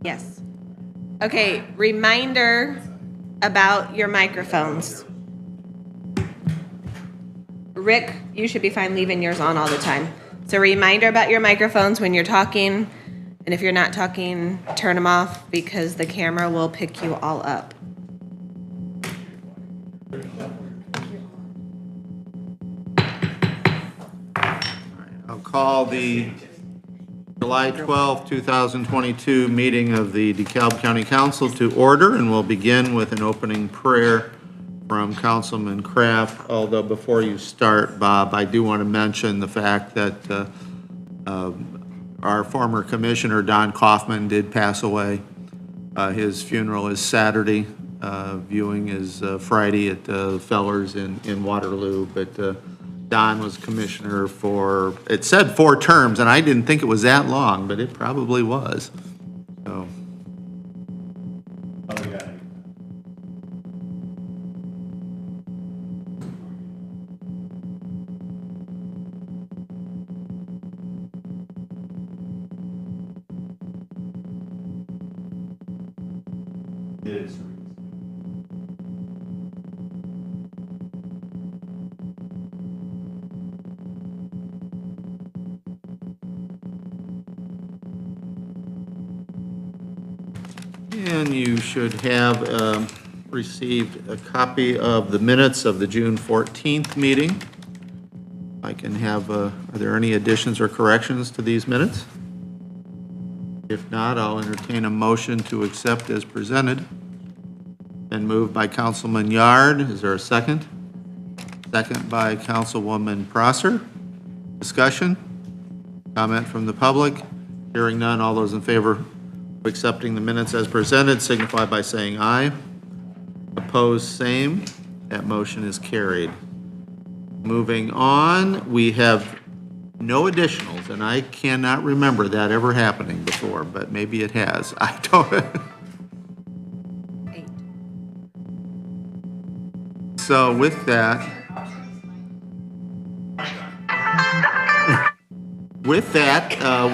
Yes. Okay, reminder about your microphones. Rick, you should be fine leaving yours on all the time. So reminder about your microphones when you're talking, and if you're not talking, turn them off because the camera will pick you all up. I'll call the July 12, 2022 meeting of the DeKalb County Council to order, and we'll begin with an opening prayer from Councilman Kraft. Although before you start, Bob, I do want to mention the fact that our former commissioner, Don Kaufman, did pass away. His funeral is Saturday. Viewing is Friday at Fellers in Waterloo. But Don was commissioner for, it said 4 terms, and I didn't think it was that long, but it probably was. So. Oh, yeah. It is. And you should have received a copy of the minutes of the June 14th meeting. I can have, are there any additions or corrections to these minutes? If not, I'll entertain a motion to accept as presented. And moved by Councilman Yard. Is there a second? Second by Councilwoman Prosser. Discussion? Comment from the public? Hearing none, all those in favor of accepting the minutes as presented signify by saying aye. Opposed, same. That motion is carried. Moving on, we have no additionals, and I cannot remember that ever happening before, but maybe it has. I don't. 8. So with that,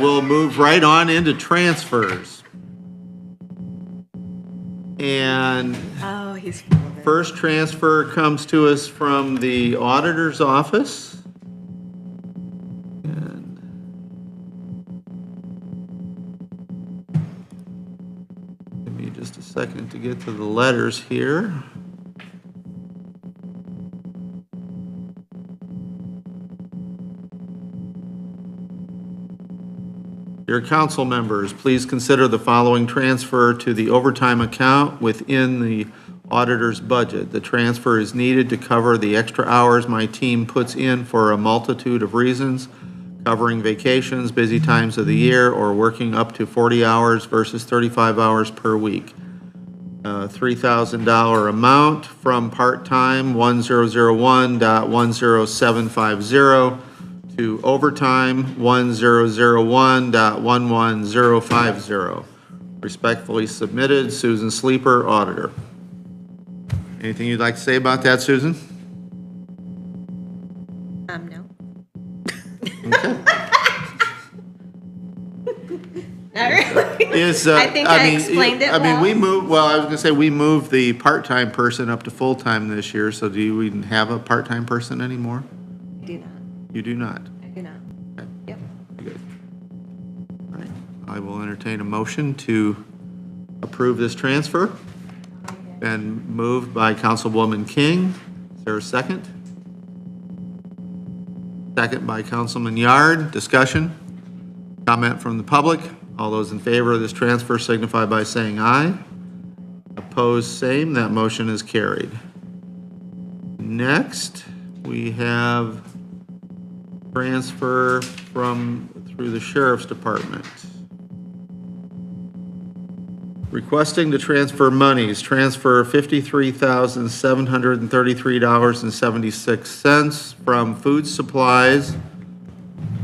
we'll move right on into transfers. And Oh, he's first transfer comes to us from the auditor's office. And give me just a second to get to the letters here. Dear council members, please consider the following transfer to the overtime account within the auditor's budget. The transfer is needed to cover the extra hours my team puts in for a multitude of reasons, covering vacations, busy times of the year, or working up to 40 hours versus 35 hours per week. $3,000 amount from part-time 1001.10750 to overtime 1001.11050. Respectfully submitted, Susan Sleeper, Auditor. Anything you'd like to say about that, Susan? no. Okay. Not really. I think I explained it I mean, well. I was gonna say, we moved the part-time person up to full-time this year, so do you even have a part-time person anymore? I do not. You do not? I do not. Okay. Yep. Good. All right, I will entertain a motion to approve this transfer. Been moved by Councilwoman King. Is there a second? Second by Councilman Yard. Discussion? Comment from the public? All those in favor of this transfer signify by saying aye. Opposed, same. That motion is carried. Next, we have transfer through the Sheriff's Department. Requesting to transfer monies, transfer $53,733.76 from food supplies,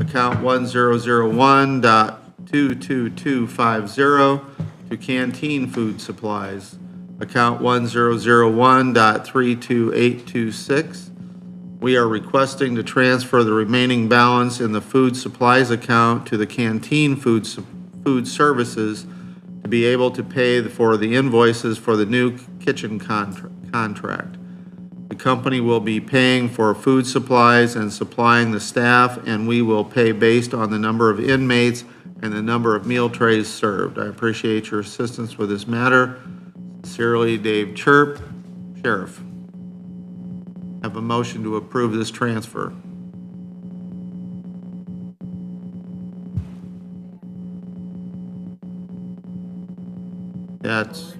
account 1001.22250, to canteen food supplies, account 1001.32826. We are requesting to transfer the remaining balance in the food supplies account to the canteen food services to be able to pay for the invoices for the new kitchen contract. The company will be paying for food supplies and supplying the staff, and we will pay based on the number of inmates and the number of meal trays served. I appreciate your assistance with this matter. Sincerely, Dave Chirp, Sheriff. Have a motion to approve this transfer. That's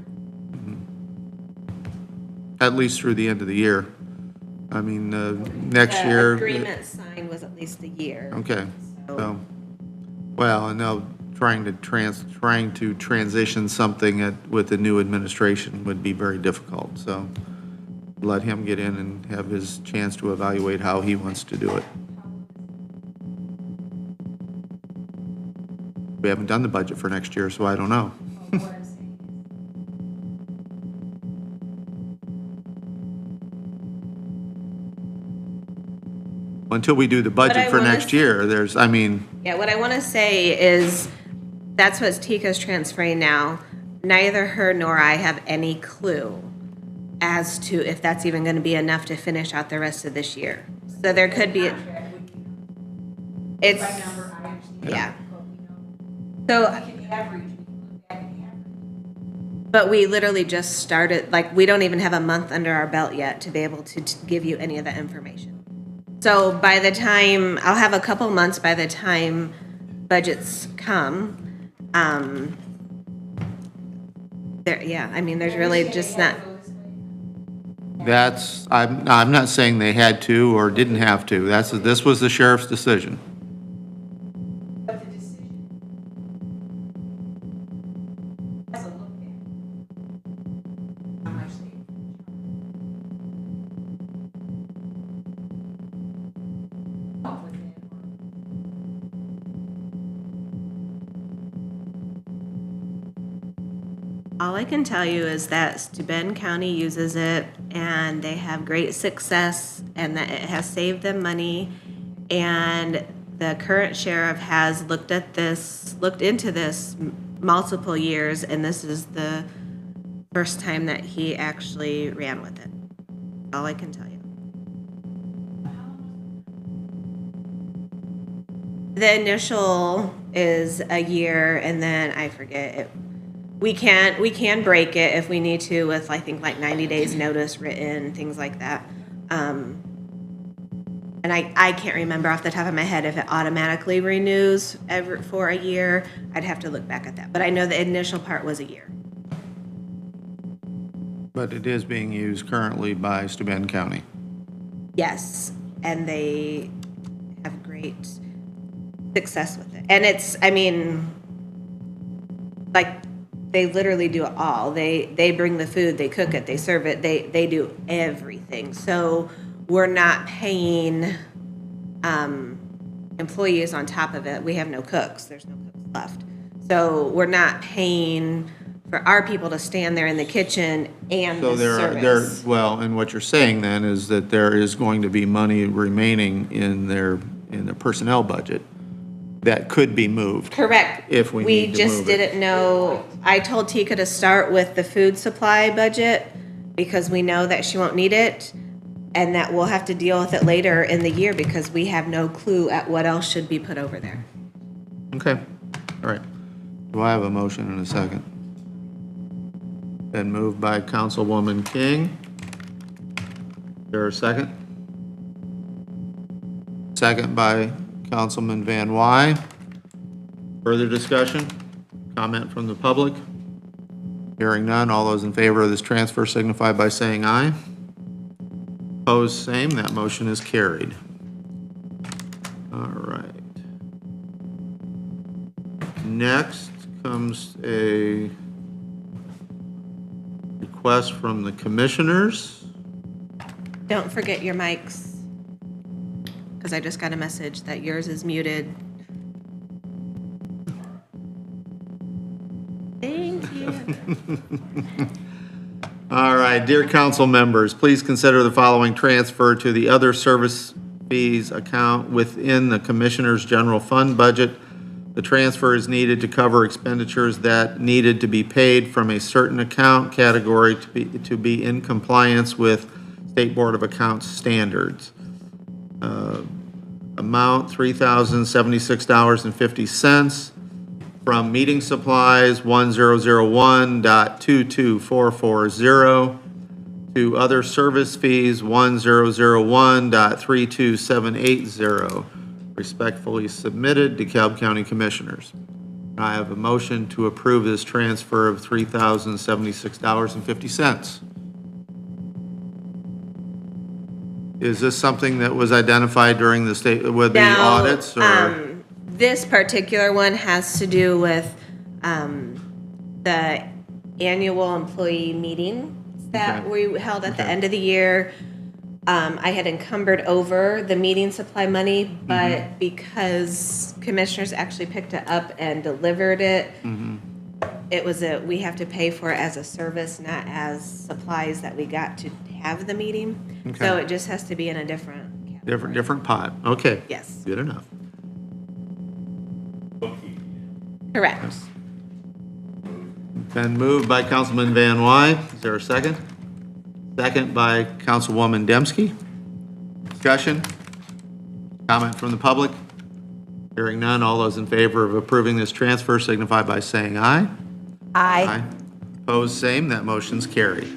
at least through the end of the year. I mean, next year. The agreement signed was at least a year. Okay, so, well, and now trying to transition something with the new administration would be very difficult, so let him get in and have his chance to evaluate how he wants to do it. We haven't done the budget for next year, so I don't know. Until we do the budget for next year, there's, I mean. Yeah, what I want to say is that's what Tika's transferring now. Neither her nor I have any clue as to if that's even going to be enough to finish out the rest of this year. So there could be, it's, yeah. So, but we literally just started, like, we don't even have a month under our belt yet to be able to give you any of that information. So by the time, I'll have a couple months by the time budgets come. There, yeah, I mean, there's really just not. That's, I'm not saying they had to or didn't have to. This was the sheriff's decision. But the decision has a look at how much they. Up with it. All I can tell you is that Steuben County uses it and they have great success and that it has saved them money. And the current sheriff has looked into this multiple years, and this is the first time that he actually ran with it. All I can tell you. The initial is a year, and then I forget it. We can break it if we need to with, I think, like 90 days notice written, things like that. And I can't remember off the top of my head if it automatically renews for a year. I'd have to look back at that. But I know the initial part was a year. But it is being used currently by Steuben County. Yes, and they have great success with it. And it's, I mean, like, they literally do it all. They bring the food, they cook it, they serve it, they do everything. So we're not paying employees on top of it. We have no cooks. There's no cooks left. So we're not paying for our people to stand there in the kitchen and So the service. well, and what you're saying then is that there is going to be money remaining in their personnel budget that could be moved. Correct. If we need to just move it. didn't know. I told Tika to start with the food supply budget because we know that she won't need it and that we'll have to deal with it later in the year because we have no clue at what else should be put over there. Okay, all right. Do I have a motion and a second? Been moved by Councilwoman King. Is there a second? Second by Councilman Van Wy. Further discussion? Comment from the public? Hearing none, all those in favor of this transfer signify by saying aye. Opposed, same. That motion is carried. All right. Next comes a request from the commissioners. Don't forget your mics because I just got a message that yours is muted. Thank you. All right, dear council members, please consider the following transfer to the other service fees account within the Commissioner's General Fund budget. The The transfer is needed to cover expenditures that needed to be paid from a certain account category to be in compliance with State Board of Accounts standards. Amount $3,076.50 from meeting supplies 1001.22440 to other service fees 1001.32780. Respectfully submitted, DeKalb County Commissioners. I have a motion to approve this transfer of $3,076.50. Is this something that was identified during the state, with the Now, audits, or? This particular one has to do with the annual employee meetings that Okay. we held at the end of the year. I had encumbered over the meeting supply money, but because commissioners actually picked it up and delivered it, it was we have to pay for it as a service, not as supplies that we got to have the meeting. Okay. So it just has to be in a different category. Different pot, okay. Yes. Good enough. Correct. Been moved by Councilman Van Wy. Is there a second? Second by Councilwoman Dembski. Discussion? Comment from the public? Hearing none, all those in favor of approving this transfer signify by saying aye. Aye. Opposed, same. That motion's carried.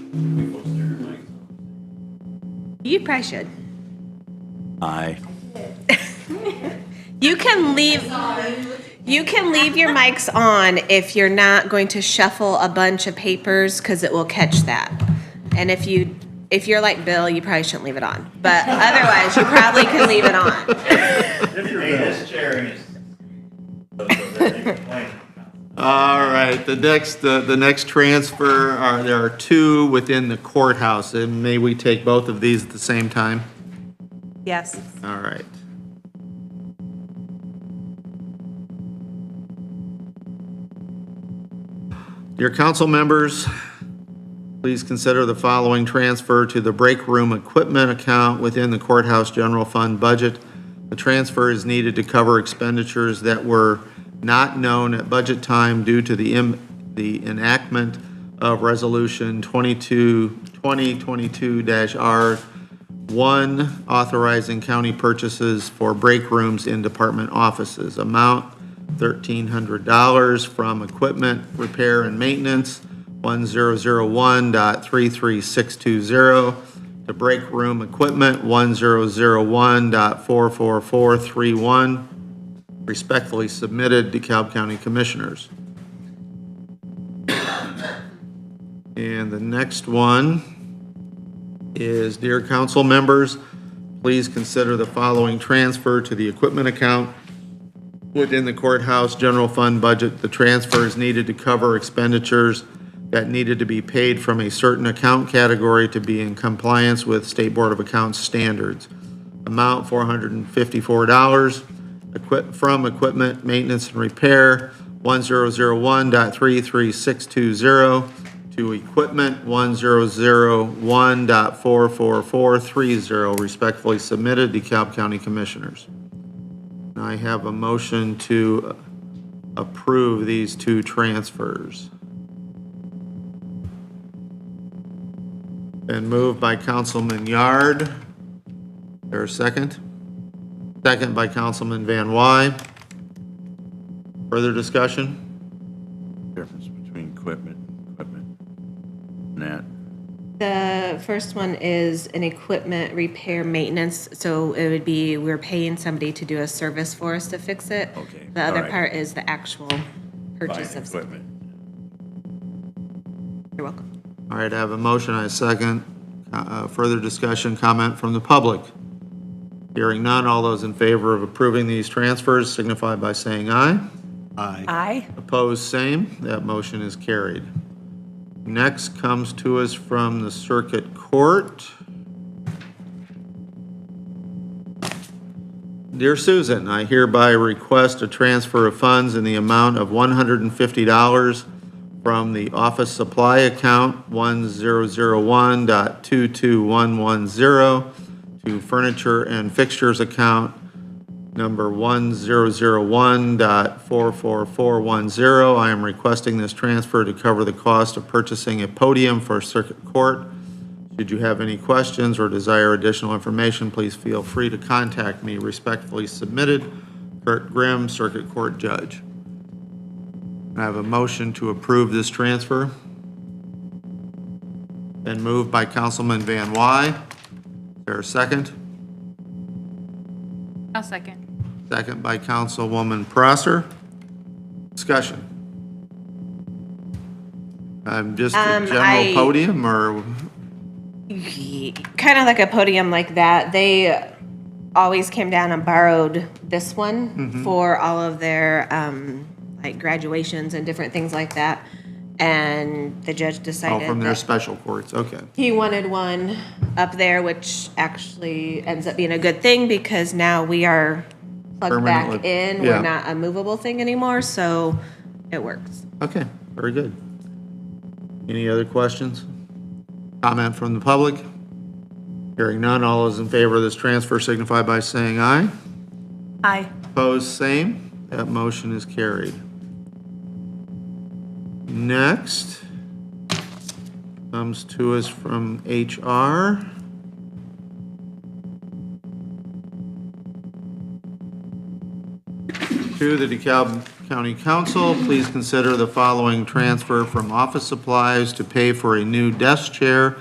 You probably should. Aye. You can leave your mics on if you're not going to shuffle a bunch of papers, because it will catch that. And if you're like Bill, you probably shouldn't leave it on. But otherwise, you probably can leave it on. Hey, this chairing is. All right, the next transfer there are two within the courthouse, and may we take both of these at the same time? Yes. All right. Dear council members, please consider the following transfer to the break room equipment account within the courthouse general fund budget. The transfer is needed to cover expenditures that were not known at budget time due to the enactment of Resolution 2022-R1 authorizing county purchases for break rooms in department offices. Amount $1,300 from equipment repair and maintenance 1001.33620 to break room equipment 1001.44431. Respectfully submitted, DeKalb County Commissioners. And the next one is, dear council members, please consider the following transfer to the equipment account within the courthouse general fund budget. The transfer is needed to cover expenditures that needed to be paid from a certain account category to be in compliance with State Board of Accounts standards. Amount $454. From equipment maintenance and repair 1001.33620 to equipment 1001.44430. Respectfully submitted, DeKalb County Commissioners. I have a motion to approve these two transfers. Been moved by Councilman Yard. There a second? Second by Councilman Van Wy. Further discussion? Difference between equipment and that. The first one is an equipment repair maintenance, so it would be, we're paying somebody to do a service for us to fix it. Okay, The other all right. part is the actual purchase Buying of. equipment. You're welcome. All right, I have a motion, I second. Further discussion, comment from the public? Hearing none, all those in favor of approving these transfers signify by saying aye. Aye. Aye. Opposed, same. That motion is carried. Next comes to us from the Circuit Court. Dear Susan, I hereby request a transfer of funds in the amount of $150 from the office supply account 1001.22110 to furniture and fixtures account number 1001.44410. I am requesting this transfer to cover the cost of purchasing a podium for Circuit Court. Should you have any questions or desire additional information, please feel free to contact me. Respectfully submitted, Kurt Grimm, Circuit Court Judge. I have a motion to approve this transfer. Been moved by Councilman Van Wy. Is there a second? I'll second. Second by Councilwoman Prosser. Discussion. Just a general podium or? Kind of like a podium like that. They always came down and borrowed this one for all of their like graduations and different things like that. And the judge Oh, decided from their that special courts, okay. he wanted one up there, which actually ends up being a good thing because now we are plugged back Permanently, in. yeah. We're not a movable thing anymore, so it works. Okay, very good. Any other questions? Comment from the public? Hearing none, all those in favor of this transfer signify by saying aye. Aye. Opposed, same. That motion is carried. Next comes to us from HR. To the DeKalb County Council, please consider the following transfer from office supplies to pay for a new desk chair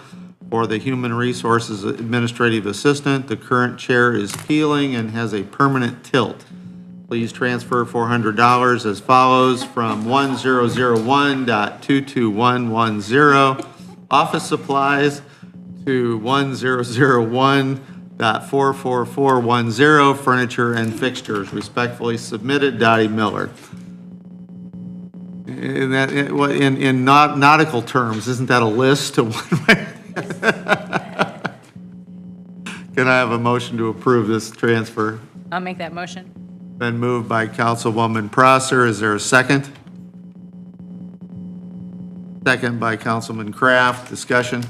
for the Human Resources Administrative Assistant. The current chair is peeling and has a permanent tilt. Please transfer $400 as follows from 1001.22110 office supplies to 1001.44410 furniture and fixtures. Respectfully submitted, Dottie Miller. In nautical terms, isn't that a list? Can I have a motion to approve this transfer? I'll make that motion. Been moved by Councilwoman Prosser. Is there a second? Second by Councilman Kraft. Discussion?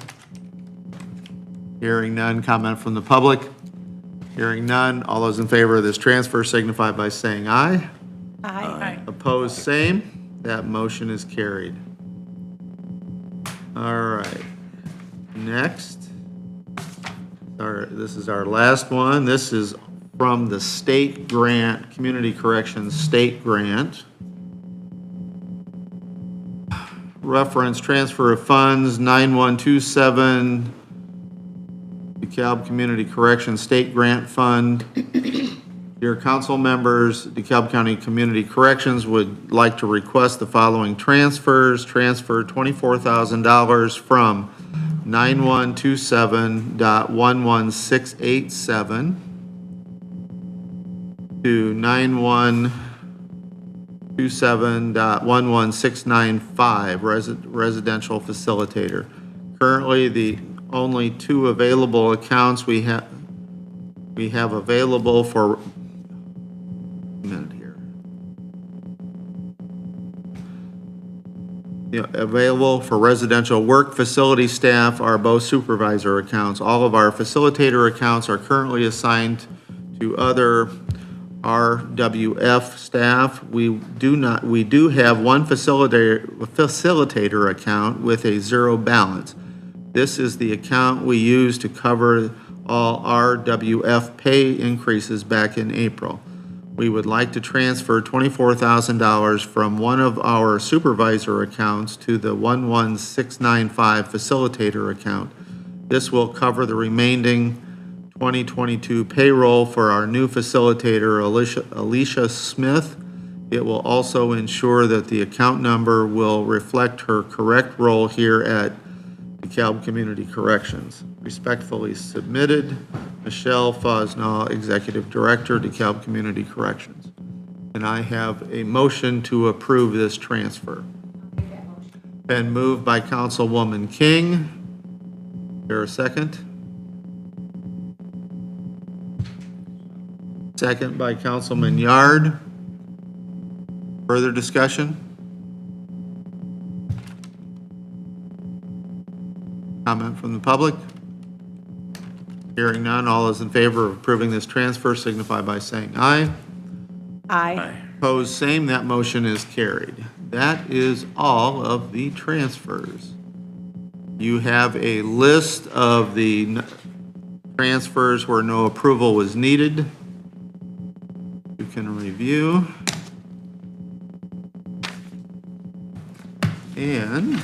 Hearing none. Comment from the public? Hearing none. All those in favor of this transfer signify by saying aye. Aye. Opposed, same. That motion is carried. All right. Next. This is our last one. This is from the state grant, Community Corrections State Grant. Reference transfer of funds 9127 DeKalb Community Corrections State Grant Fund. Dear council members, DeKalb County Community Corrections would like to request the following transfers. Transfer $24,000 from 9127.11687 to 9127.11695 residential facilitator. Currently, the only two available accounts we have available for a minute here. Available for residential work facility staff are both supervisor accounts. All of our facilitator accounts are currently assigned to other RWF staff. We do have one facilitator account with a zero balance. This is the account we use to cover all RWF pay increases back in April. We would like to transfer $24,000 from one of our supervisor accounts to the 11695 facilitator account. This will cover the remaining 2022 payroll for our new facilitator, Alicia Smith. It will also ensure that the account number will reflect her correct role here at DeKalb Community Corrections. Respectfully submitted, Michelle Fosnaw, Executive Director, DeKalb Community Corrections. And I have a motion to approve this transfer. Been moved by Councilwoman King. Is there a second? Second by Councilman Yard. Further discussion? Comment from the public? Hearing none, all those in favor of approving this transfer signify by saying aye. Aye. Opposed, same. That motion is carried. That is all of the transfers. You have a list of the transfers where no approval was needed. You can review. And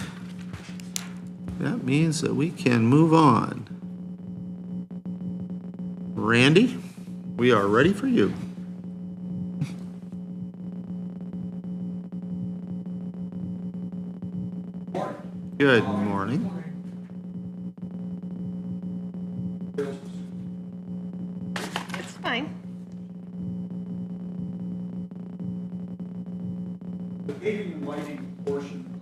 that means that we can move on. Randy, we are ready for you. Good morning. It's fine. The paving and lighting portion of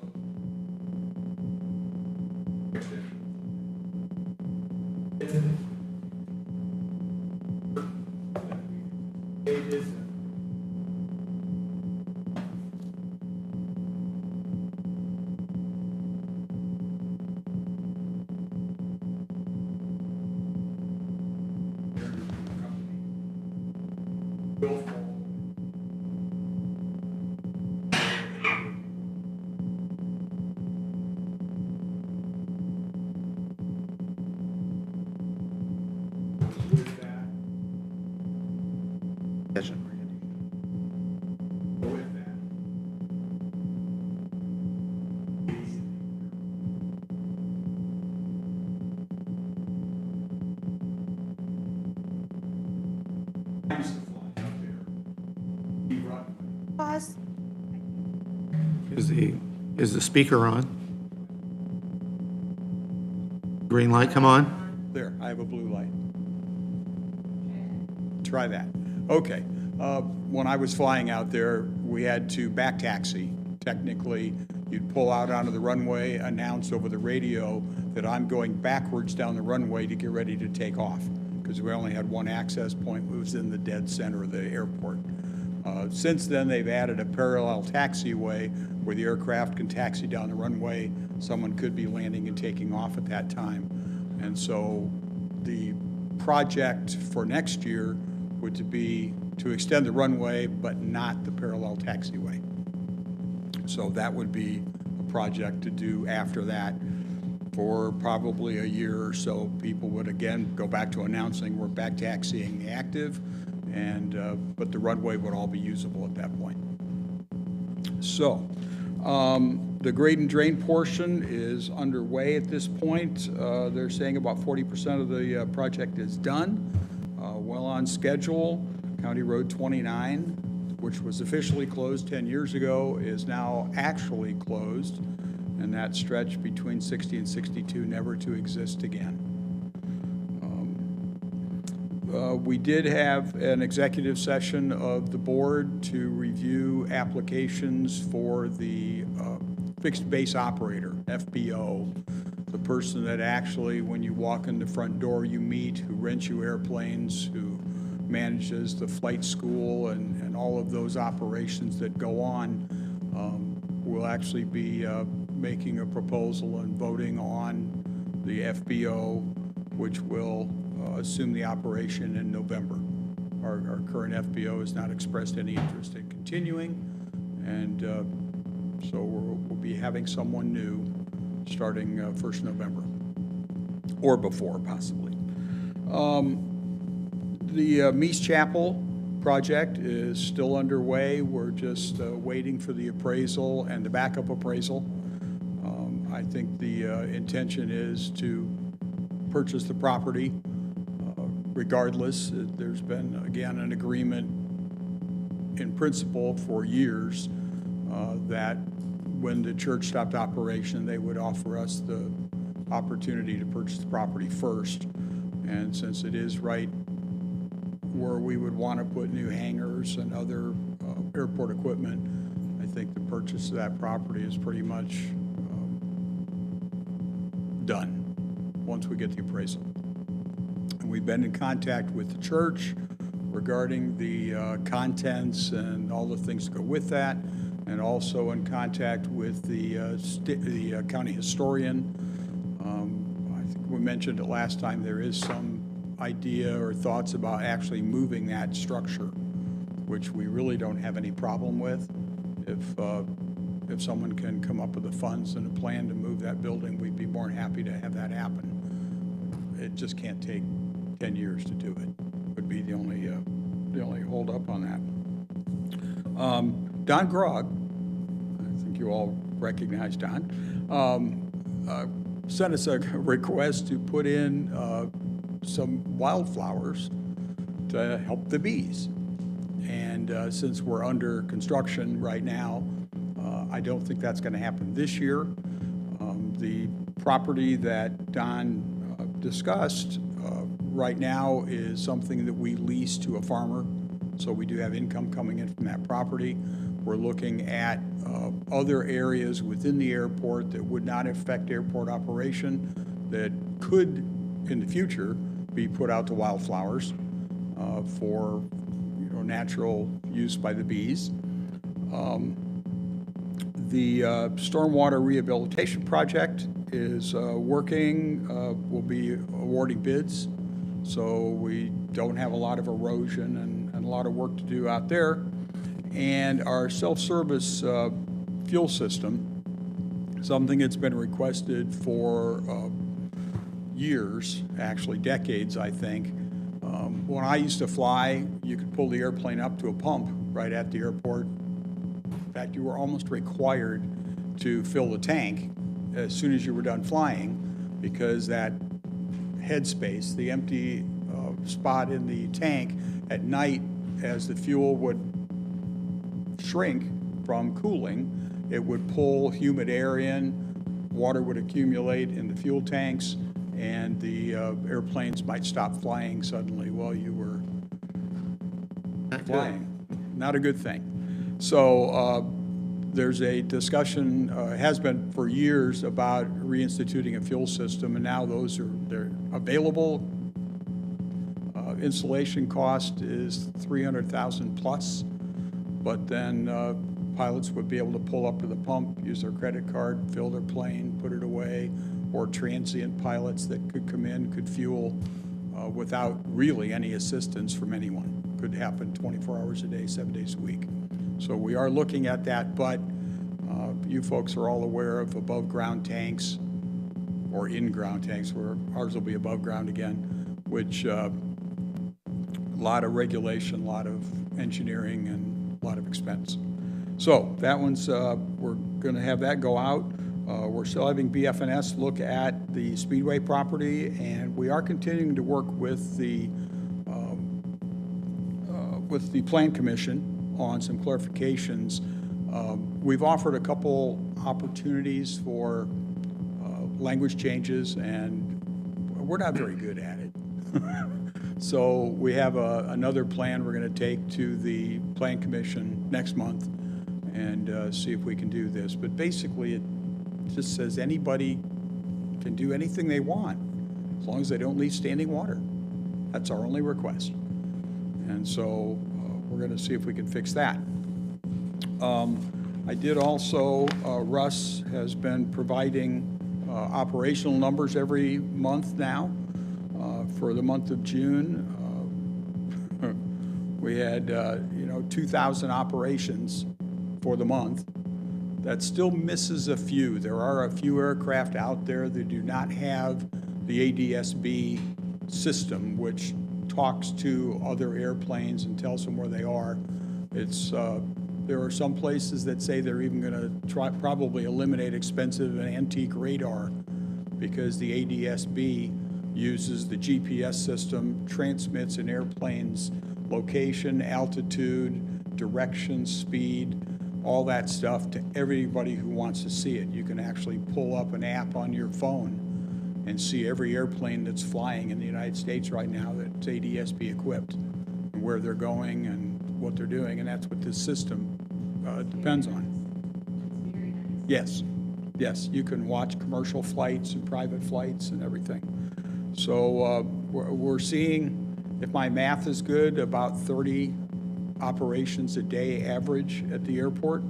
Pause. Is the speaker on? Green light, come on. There, I have a blue light. Try that. Okay. When I was flying out there, we had to back taxi. Technically, you'd pull out onto the runway, announce over the radio that I'm going backwards down the runway to get ready to take off, because we only had one access point. It was in the dead center of the airport. Since then, they've added a parallel taxiway where the aircraft can taxi down the runway. Someone could be landing and taking off at that time. And so the project for next year would be to extend the runway, but not the parallel taxiway. So that would be a project to do after that for probably a year or so. People would again go back to announcing we're back taxiing active, and but the runway would all be usable at that point. So the grade and drain portion is underway at this point. They're saying about 40% of the project is done, well on schedule. County Road 29, which was officially closed 10 years ago, is now actually closed, and that stretch between 60 and 62 never to exist again. We did have an executive session of the board to review applications for the fixed base operator, FBO, the person that actually, when you walk in the front door, you meet, who rents you airplanes, who manages the flight school and all of those operations that go on. We'll actually be making a proposal and voting on the FBO, which will assume the operation in November. Our current FBO has not expressed any interest in continuing, and so we'll be having someone new starting 1st November, or before possibly. The Meese Chapel project is still underway. We're just waiting for the appraisal and the backup appraisal. I think the intention is to purchase the property regardless. There's been, again, an agreement in principle for years that when the church stopped operation, they would offer us the opportunity to purchase the property first. And since it is right where we would want to put new hangars and other airport equipment, I think the purchase of that property is pretty much done once we get the appraisal. And we've been in contact with the church regarding the contents and all the things that go with that, and also in contact with the county historian. I think we mentioned it last time, there is some idea or thoughts about actually moving that structure, which we really don't have any problem with. If someone can come up with the funds and a plan to move that building, we'd be more than happy to have that happen. It just can't take 10 years to do it, would be the only holdup on that. Don Grog, I think you all recognize Don, sent us a request to put in some wildflowers to help the bees. And since we're under construction right now, I don't think that's going to happen this year. The property that Don discussed right now is something that we lease to a farmer, so we do have income coming in from that property. We're looking at other areas within the airport that would not affect airport operation that could, in the future, be put out to wildflowers for natural use by the bees. The stormwater rehabilitation project is working. We'll be awarding bids, so we don't have a lot of erosion and a lot of work to do out there. And our self-service fuel system, something that's been requested for years, actually decades, I think. When I used to fly, you could pull the airplane up to a pump right at the airport. In fact, you were almost required to fill the tank as soon as you were done flying, because that headspace, the empty spot in the tank at night, as the fuel would shrink from cooling, it would pull humid air in, water would accumulate in the fuel tanks, and the airplanes might stop flying suddenly while you were flying. Not a good thing. So there's a discussion, has been for years, about reinstituting a fuel system, and now they're available. Installation cost is $300,000 plus, but then pilots would be able to pull up to the pump, use their credit card, fill their plane, put it away, or transient pilots that could come in, could fuel without really any assistance from anyone. Could happen 24 hours a day, 7 days a week. So we are looking at that, but you folks are all aware of above-ground tanks or in-ground tanks, where ours will be above ground again, which a lot of regulation, a lot of engineering, and a lot of expense. So that one's, we're going to have that go out. We're still having BFNS look at the Speedway property, and we are continuing to work with the Plan Commission on some clarifications. We've offered a couple opportunities for language changes, and we're not very good at it. So we have another plan we're going to take to the Plan Commission next month and see if we can do this. But basically, it just says anybody can do anything they want as long as they don't leave standing water. That's our only request. And so we're going to see if we can fix that. I did also, Russ has been providing operational numbers every month now. For the month of June, we had 2,000 operations for the month. That still misses a few. There are a few aircraft out there that do not have the ADS-B system, which talks to other airplanes and tells them where they are. There are some places that say they're even going to probably eliminate expensive and antique radar, because the ADS-B uses the GPS system, transmits an airplane's location, altitude, direction, speed, all that stuff to everybody who wants to see it. You can actually pull up an app on your phone and see every airplane that's flying in the United States right now that's ADS-B equipped, and where they're going and what they're doing, and that's what this system depends on. Yes, yes, you can watch commercial flights and private flights and everything. So we're seeing, if my math is good, about 30 operations a day average at the airport.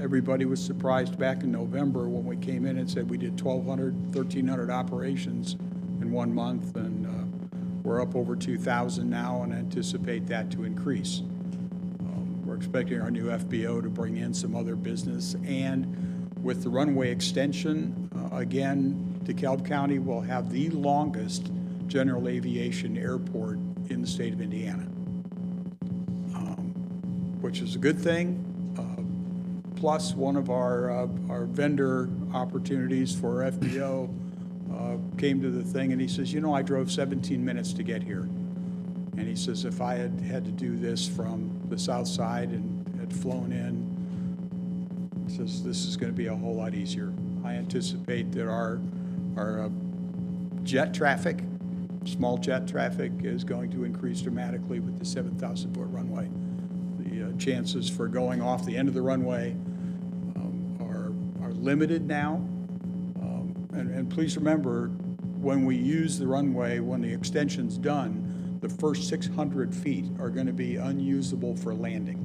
Everybody was surprised back in November when we came in and said we did 1,200, 1,300 operations in in 1 month, and we're up over 2,000 now and anticipate that to increase. We're expecting our new FBO to bring in some other business, and with the runway extension, again, DeKalb County will have the longest general aviation airport in the state of Indiana, which is a good thing. Plus, one of our vendor opportunities for FBO came to the thing, and he says, you know, I drove 17 minutes to get here. And he says, if I had to do this from the south side and had flown in, he says, this is going to be a whole lot easier. I anticipate that our jet traffic, small jet traffic, is going to increase dramatically with the 7,000-foot runway. The chances for going off the end of the runway are limited now. And please remember, when we use the runway, when the extension's done, the first 600 feet are going to be unusable for landing.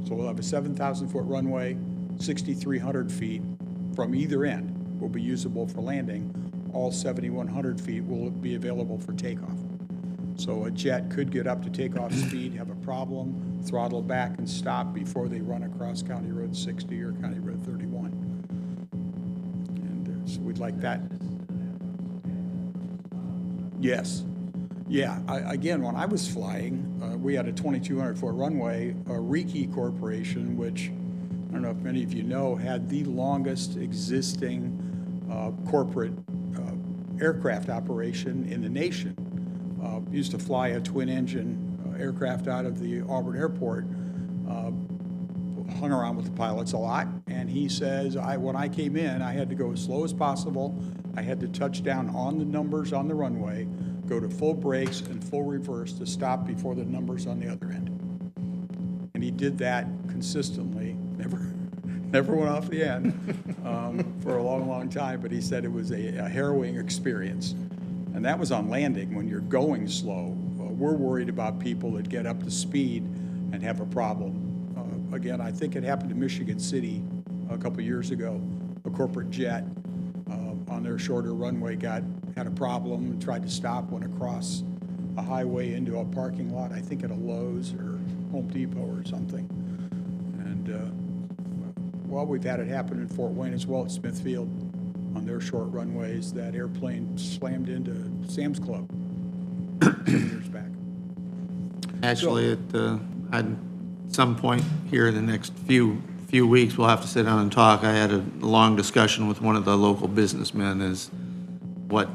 So we'll have a 7,000-foot runway, 6,300 feet from either end will be usable for landing. All 7,100 feet will be available for takeoff. So a jet could get up to takeoff speed, have a problem, throttle back and stop before they run across County Road 60 or County Road 31. And so we'd like that. Yes. Yeah, again, when I was flying, we had a 2,200-foot runway. Riki Corporation, which I don't know if many of you know, had the longest existing corporate aircraft operation in the nation. Used to fly a twin-engine aircraft out of the Auburn Airport, hung around with the pilots a lot, and he says, when I came in, I had to go as slow as possible. I had to touch down on the numbers on the runway, go to full brakes and full reverse to stop before the numbers on the other end. And he did that consistently, never went off the end for a long, long time, but he said it was a harrowing experience. And that was on landing when you're going slow. We're worried about people that get up to speed and have a problem. Again, I think it happened to Michigan City a couple years ago. A corporate jet on their shorter runway had a problem and tried to stop, went across a highway into a parking lot, I think at a Lowe's or Home Depot or something. And well, we've had it happen in Fort Wayne as well at Smithfield on their short runways. That airplane slammed into Sam's Club some years back. Actually, at some point here in the next few weeks, we'll have to sit down and talk. I had a long discussion with one of the local businessmen as what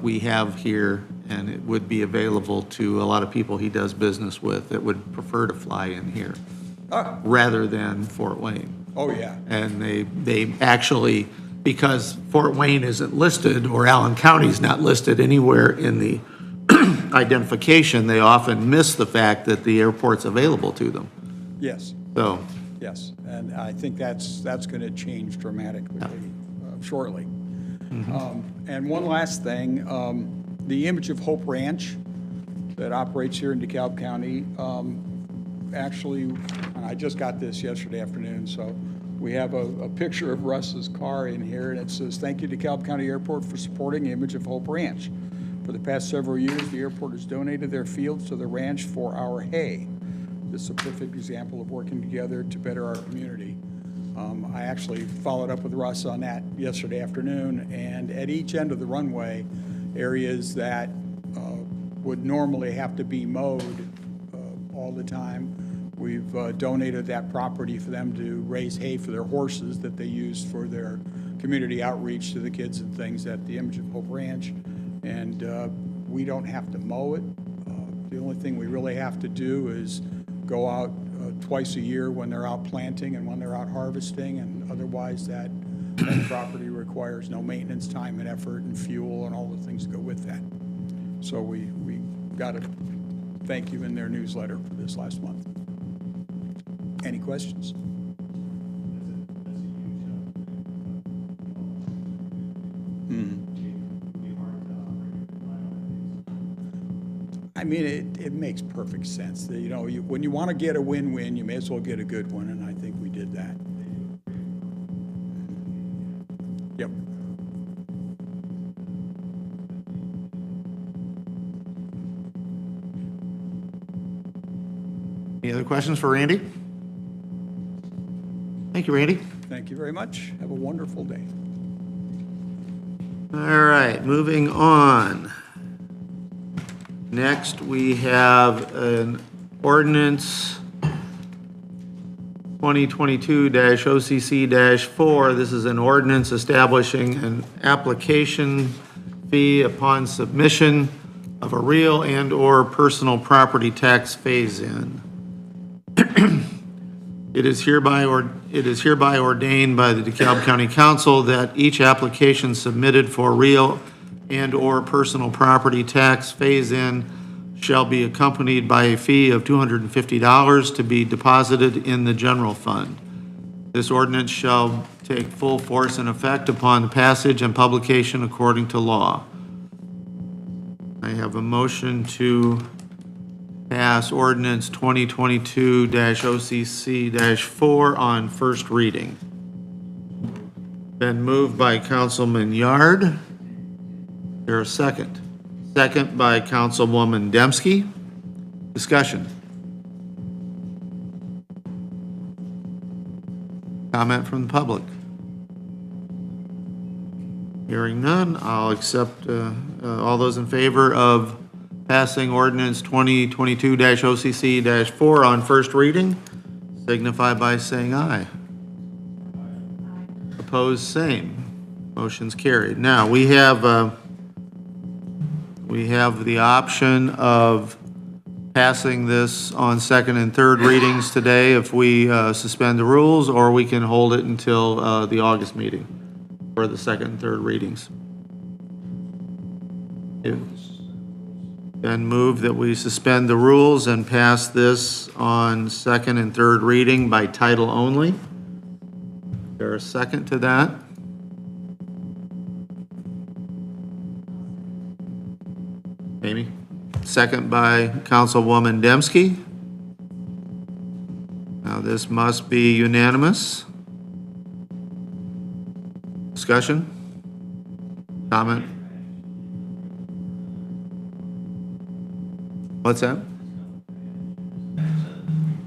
we have here, and it would be available to a lot of people he does business with that would prefer to fly in here rather than Fort Wayne. Oh, yeah. And they actually, because Fort Wayne isn't listed, or Allen County's not listed anywhere in the identification, they often miss the fact that the airport's available to them. Yes. So, Yes, and I think that's going to change dramatically shortly. And one last thing, the Image of Hope Ranch that operates here in DeKalb County, actually, and I just got this yesterday afternoon, so we have a picture of Russ's car in here, and it says, "Thank you, DeKalb County Airport, for supporting Image of Hope Ranch. For the past several years, the airport has donated their fields to the ranch for our hay. This is a perfect example of working together to better our community." I actually followed up with Russ on that yesterday afternoon, and at each end of the runway, areas that would normally have to be mowed all the time, we've donated that property for them to raise hay for their horses that they use for their community outreach to the kids and things at the Image of Hope Ranch. And we don't have to mow it. The only thing we really have to do is go out twice a year when they're out planting and when they're out harvesting, and otherwise that property requires no maintenance time and effort and fuel and all the things that go with that. So we got a thank you in their newsletter for this last month. Any questions? I mean, it makes perfect sense. You know, when you want to get a win-win, you may as well get a good one, and I think we did that. Yep. Any other questions for Randy? Thank you, Randy. Thank you very much. Have a wonderful day. All right, moving on. Next, we have an ordinance 2022-OCC-4. This is an ordinance establishing an application fee upon submission of a real and/or personal property tax phase-in. It is hereby ordained by the DeKalb County Council that each application submitted for real and/or personal property tax phase-in shall be accompanied by a fee of $250 to be deposited in the general fund. This ordinance shall take full force and effect upon the passage and publication according to law. I have a motion to pass ordinance 2022-OCC-4 on first reading. Been moved by Councilman Yard. There a second? Second by Councilwoman Dembski. Discussion. Comment from the public. Hearing none, I'll accept all those in favor of passing ordinance 2022-OCC-4 on first reading, signify by saying aye. Opposed, same. Motion's carried. Now, we have the option of passing this on second and third readings today if we suspend the rules, or we can hold it until the August meeting for the second and third readings. Then move that we suspend the rules and pass this on second and third reading by title only. Is there a second to that? Amy? Second by Councilwoman Dembski. Now, this must be unanimous. Discussion? Comment? What's that?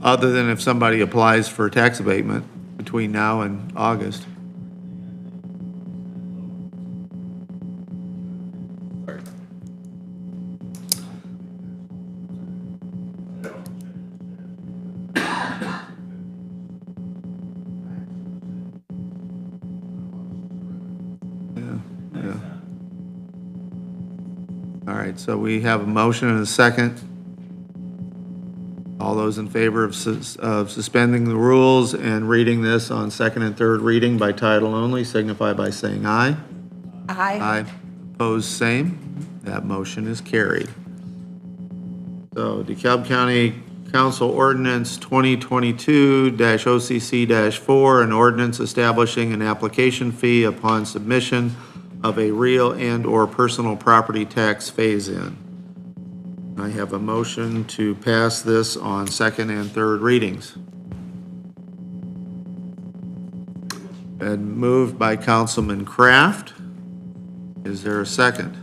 Other than if somebody applies for tax abatement between now and August. Yeah. All right, so we have a motion and a second. All those in favor of suspending the rules and reading this on second and third reading by title only signify by saying aye. Aye. Aye. Opposed, same. That motion is carried. So DeKalb County Council Ordinance 2022-OCC-4, an ordinance establishing an application fee upon submission of a real and/or personal property tax phase-in. I have a motion to pass this on second and third readings. And moved by Councilman Kraft. Is there a second?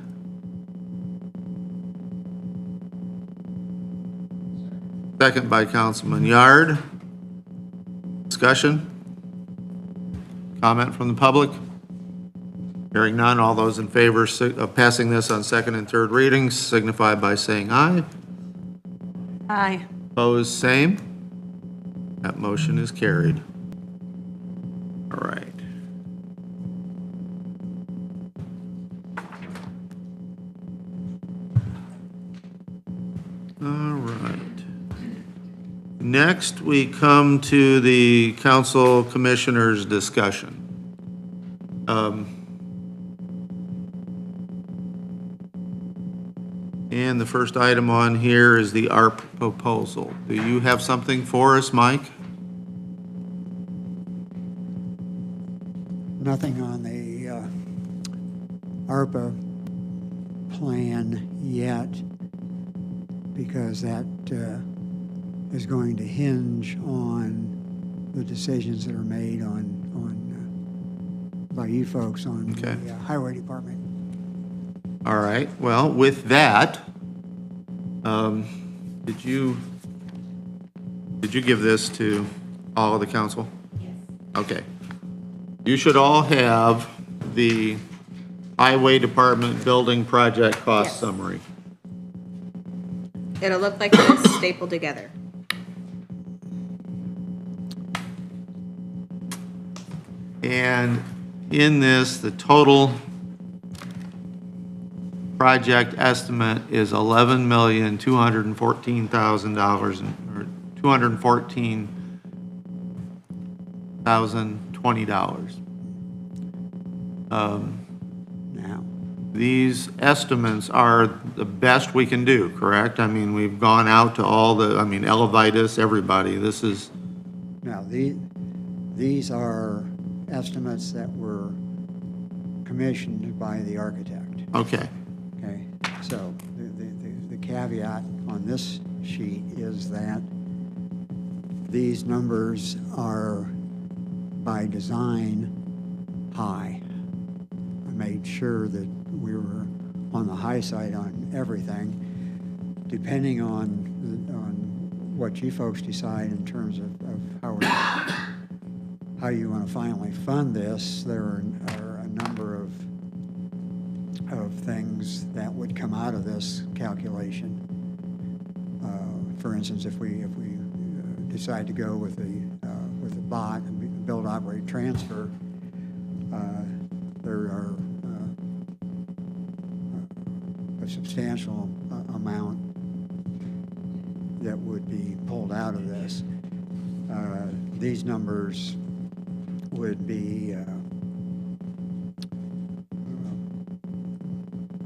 Second by Councilman Yard. Discussion? Comment from the public? Hearing none, all those in favor of passing this on second and third readings signify by saying aye. Aye. Opposed, same. That motion is carried. All right. All right. Next, we come to the council commissioners' discussion. And the first item on here is the ARP proposal. Do you have something for us, Mike? Nothing on the ARPA plan yet, because that is going to hinge on the decisions that are made by you folks on Okay. the highway department. All right, well, with that, did you Did you give this to all of the council? Yes. Okay. You should all have the Highway Department Building Project Cost Yes. Summary. It'll look like this stapled together. And in this, the total project estimate is $11,214,000, or $214,020. Now, These estimates are the best we can do, correct? I mean, we've gone out to all the, Elevitus, everybody. This is, now, these are estimates that were commissioned by the architect. okay, Okay, so the caveat on this sheet is that these numbers are by design high. I made sure that we were on the high side on everything. Depending on what you folks decide in terms of how you want to finally fund this, there are a number of things that would come out of this calculation. For instance, if we decide to go with the BOT, build, operate, transfer, there are a substantial amount that would be pulled out of this. These numbers would be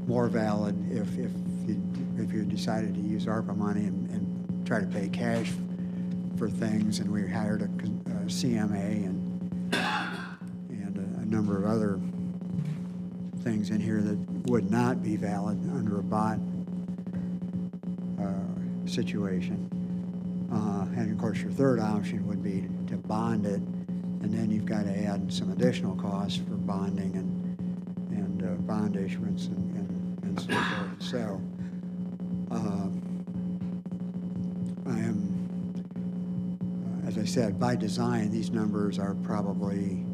more valid if you decided to use ARPA money and try to pay cash for things, and we hired a CMA and a number of other things in here that would not be valid under a BOT situation. And of course, your third option would be to bond it, and then you've got to add some additional costs for bonding and bond issuance and so forth. So I am, as I said, by design, these numbers are probably,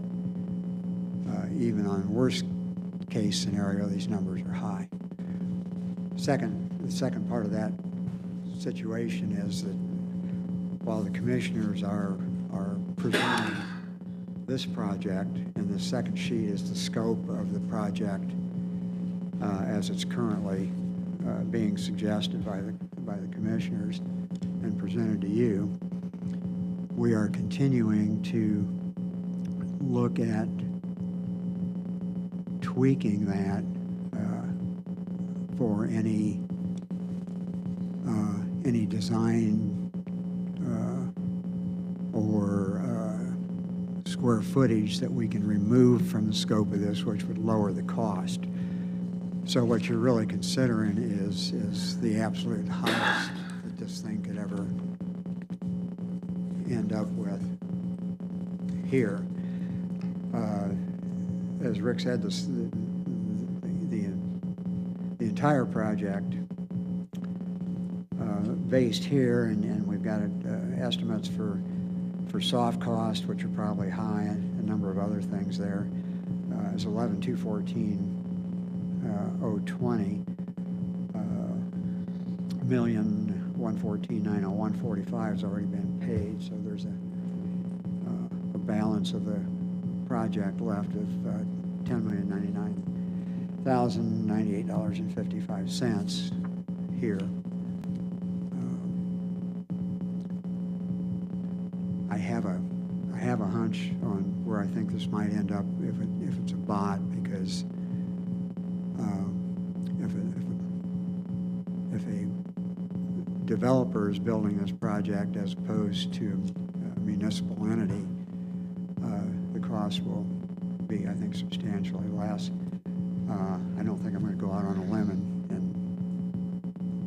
even on worst case scenario, these numbers are high. The second part of that situation is that while the commissioners are presenting this project, and the second sheet is the scope of the project as it's currently being suggested by the commissioners and presented to you, we are continuing to look at tweaking that for any design or square footage that we can remove from the scope of this, which would lower the cost. So what you're really considering is the absolute highest that this thing could ever end up with here. As Rick said, the entire project based here, and we've got estimates for soft cost, which are probably high, and a number of other things there, is 11,214,020, $1,114,901.45 has already been paid, so there's a balance of the project left of $10,099,098.55 here. I have a hunch on where I think this might end up if it's a BOT, because if a developer is building this project as opposed to a municipal entity, the cost will be, I think, substantially less. I don't think I'm going to go out on a limb and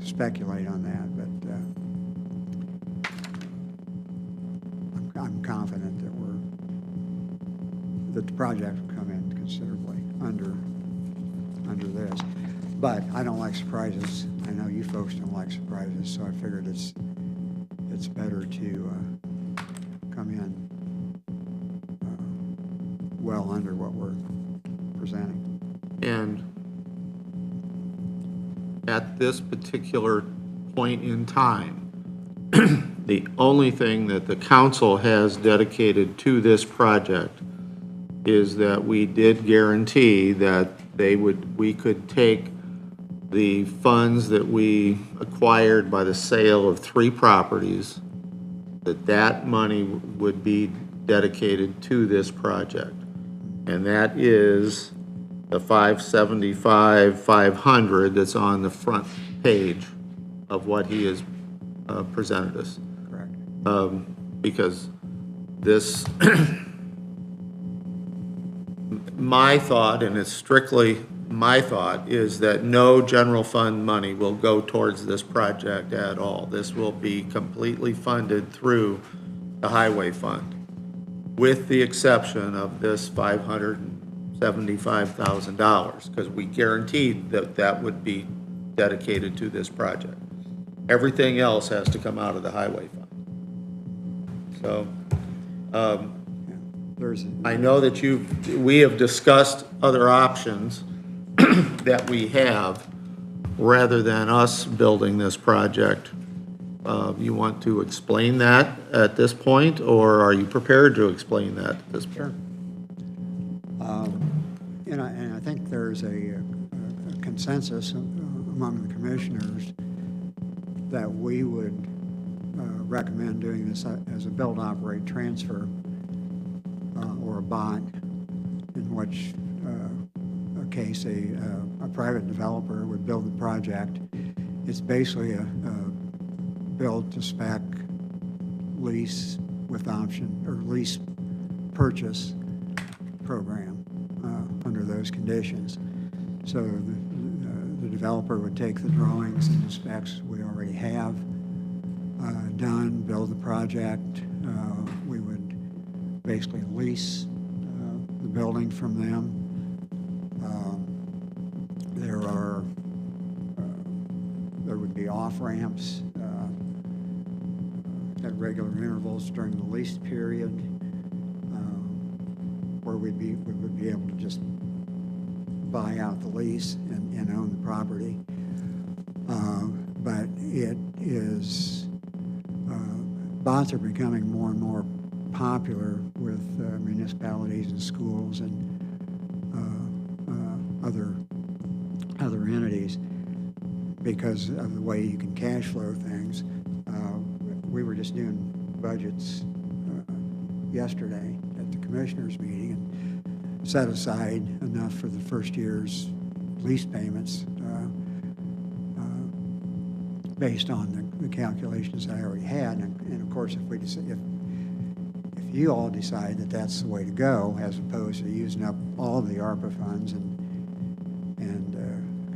speculate on that, but I'm confident that the project will come in considerably under this. But I don't like surprises. I know you folks don't like surprises, so I figured it's it's better to come in well under what we're presenting. And at this particular point in time, the only thing that the council has dedicated to this project is that we did guarantee that we could take the funds that we acquired by the sale of 3 properties, that money would be dedicated to this project. And that is the 575,500 that's on the front page of what he has presented us. Correct. Because this, my thought, and it's strictly my thought, is that no general fund money will go towards this project at all. This will be completely funded through the highway fund, with the exception of this $575,000, because we guaranteed that that would be dedicated to this project. Everything else has to come out of the highway fund. So, I know that we have discussed other options that we have, rather than us building this project. You want to explain that at this point, or are you prepared to explain that at this point? And I think there's a consensus among the commissioners that we would recommend doing this as a build, operate, transfer, or a bond, in which case a private developer would build the project. It's basically a build to spec, lease with option, or lease purchase program under those conditions. So the developer would take the drawings and the specs we already have done, build the project. We would basically lease the building from them. There would be off-ramps at regular intervals during the lease period, where we would be able to just buy out the lease and own the property. But it is, bonds are becoming more and more popular with municipalities and schools and other entities, because of the way you can cash flow things. We were just doing budgets yesterday at the commissioners meeting and set aside enough for the first year's lease payments based on the calculations I already had. And of course, if you all decide that that's the way to go, as opposed to using up all of the ARPA funds and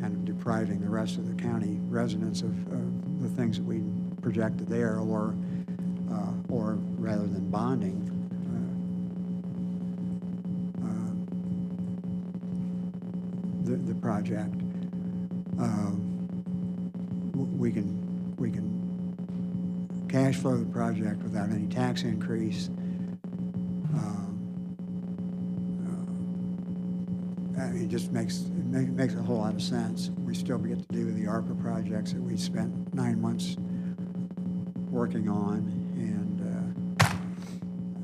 kind of depriving the rest of the county residents of the things that we projected there, or rather than bonding, the project, we can cash flow the project without any tax increase. I mean, it just makes a whole lot of sense. We still get to do the ARPA projects that we spent 9 months working on, and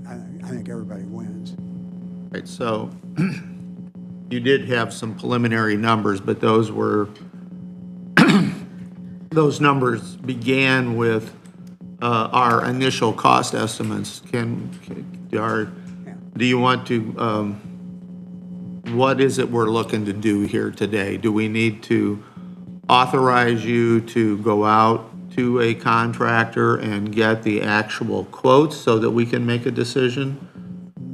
I think everybody wins. Right, so you did have some preliminary numbers, but those were, those numbers began with our initial cost estimates. Do you want to, what is it we're looking to do here today? Do we need to authorize you to go out to a contractor and get the actual quotes so that we can make a decision?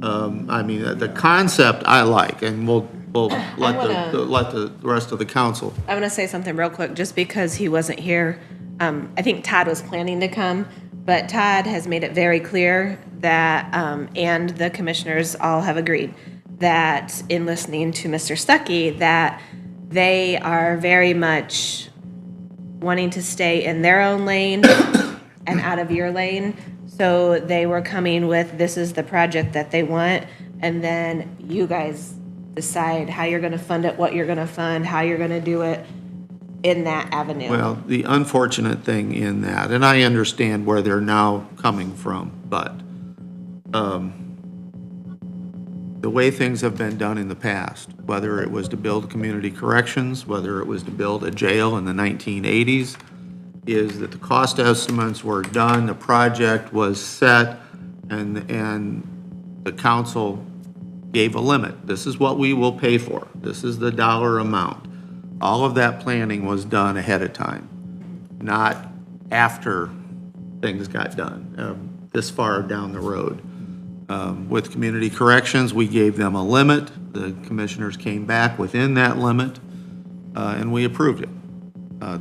I mean, the concept I like, and we'll let the rest of the council. I want to say something real quick, just because he wasn't here. I think Todd was planning to come, but Todd has made it very clear that, and the commissioners all have agreed, that in listening to Mr. Stuckey, that they are very much wanting to stay in their own lane and out of your lane. So they were coming with, this is the project that they want, and then you guys decide how you're gonna fund it, what you're gonna fund, how you're gonna do it in that avenue. Well, the unfortunate thing in that, and I understand where they're now coming from, but the way things have been done in the past, whether it was to build community corrections, whether it was to build a jail in the 1980s, is that the cost estimates were done, the project was set, and the council gave a limit. This is what we will pay for. This is the dollar amount. All of that planning was done ahead of time, not after things got done, this far down the road. With community corrections, we gave them a limit. The commissioners came back within that limit, and we approved it.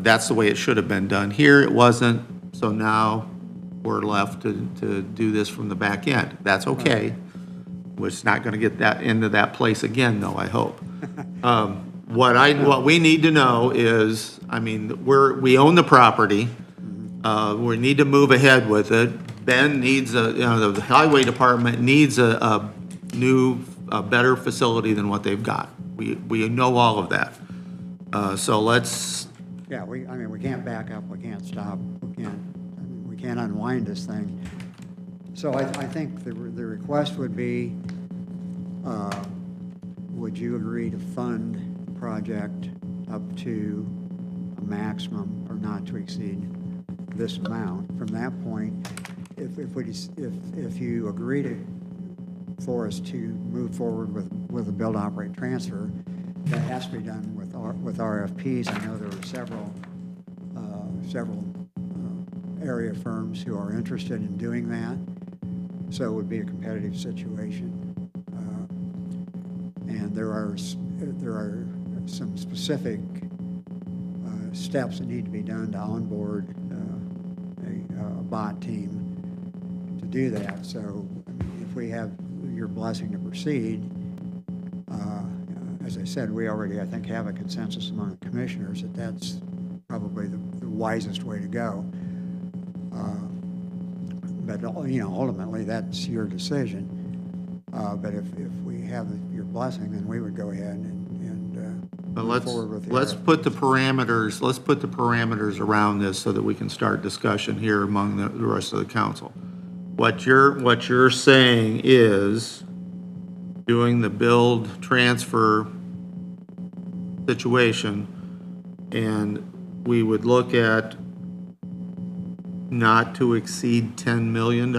That's the way it should have been done here. It wasn't, so now we're left to do this from the back end. That's okay. We're just not going to get that into that place again, though, I hope. What we need to know is, I mean, we own the property. We need to move ahead with it. Ben needs the highway department needs a new, better facility than what they've got. We know all of that. So let's. Yeah, I mean, we can't back up, we can't stop, we can't unwind this thing. So I think the request would be, would you agree to fund the project up to a maximum or not to exceed this amount? From that point, if you agree for us to move forward with a build, operate, transfer, that has to be done with RFPs. I know there are several area firms who are interested in doing that, so it would be a competitive situation. And there are some specific steps that need to be done to onboard a bot team to do that. So if we have your blessing to proceed, as I said, we already, I think, have a consensus among the commissioners that that's probably the wisest way to go. But, ultimately, that's your decision. But if we have your blessing, then we would go ahead and move forward with the Let's put the parameters around this so that we can start discussion here among the rest of the council. What you're saying is doing the build transfer situation, and we would look at not to exceed $10 million.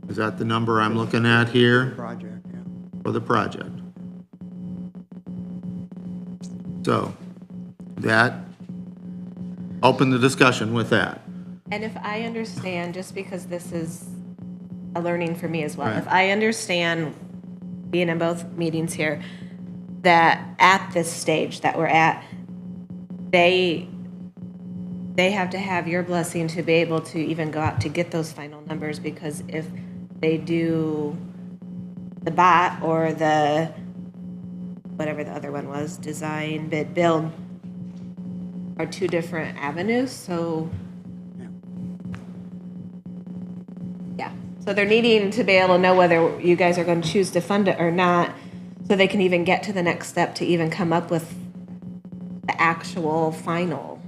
Is that the number I'm looking at here? project, yeah. For the project. So that, open the discussion with that. And if I understand, just because this is a learning for me as well, Right. if I understand, being in both meetings here, that at this stage that we're at, they have to have your blessing to be able to even go out to get those final numbers, because if they do the bot or the, whatever the other one was, design, bid, build, are two different avenues, so. Yeah, so they're needing to be able to know whether you guys are going to choose to fund it or not, so they can even get to the next step to even come up with the actual final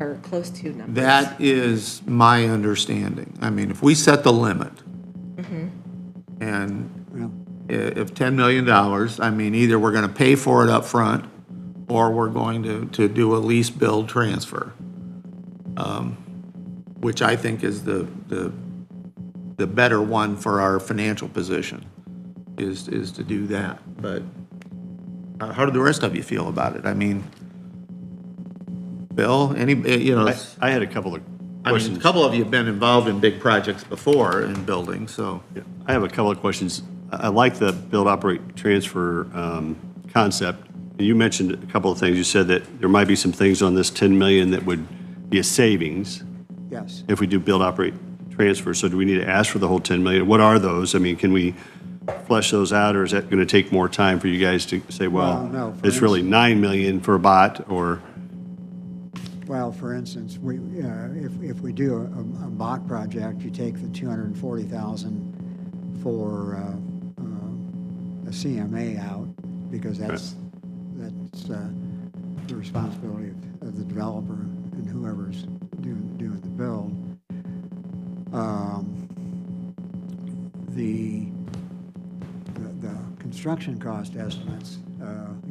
or close to numbers. That is my understanding. I mean, if we set the limit, and if $10 million, I mean, either we're going to pay for it up front, or we're going to do a lease build transfer, which I think is the better one for our financial position, is to do that. But how do the rest of you feel about it? I mean, Bill, I had a couple of I mean, questions. a couple of you have been involved in big projects before in building, so. I have a couple of questions. I like the build, operate, transfer concept. You mentioned a couple of things. You said that there might be some things on this 10 million that would be a savings Yes. if we do build, operate, transfer. So do we need to ask for the whole 10 million? What are those? I mean, can we flesh those out, or is that going to take more time for you guys to say, well, Well, no, for it's really 9 million for a bot, or? Well, for instance, if we do a bot project, you take the 240,000 for a CMA out, because that's the responsibility of the developer and whoever's doing the build. The construction cost estimates,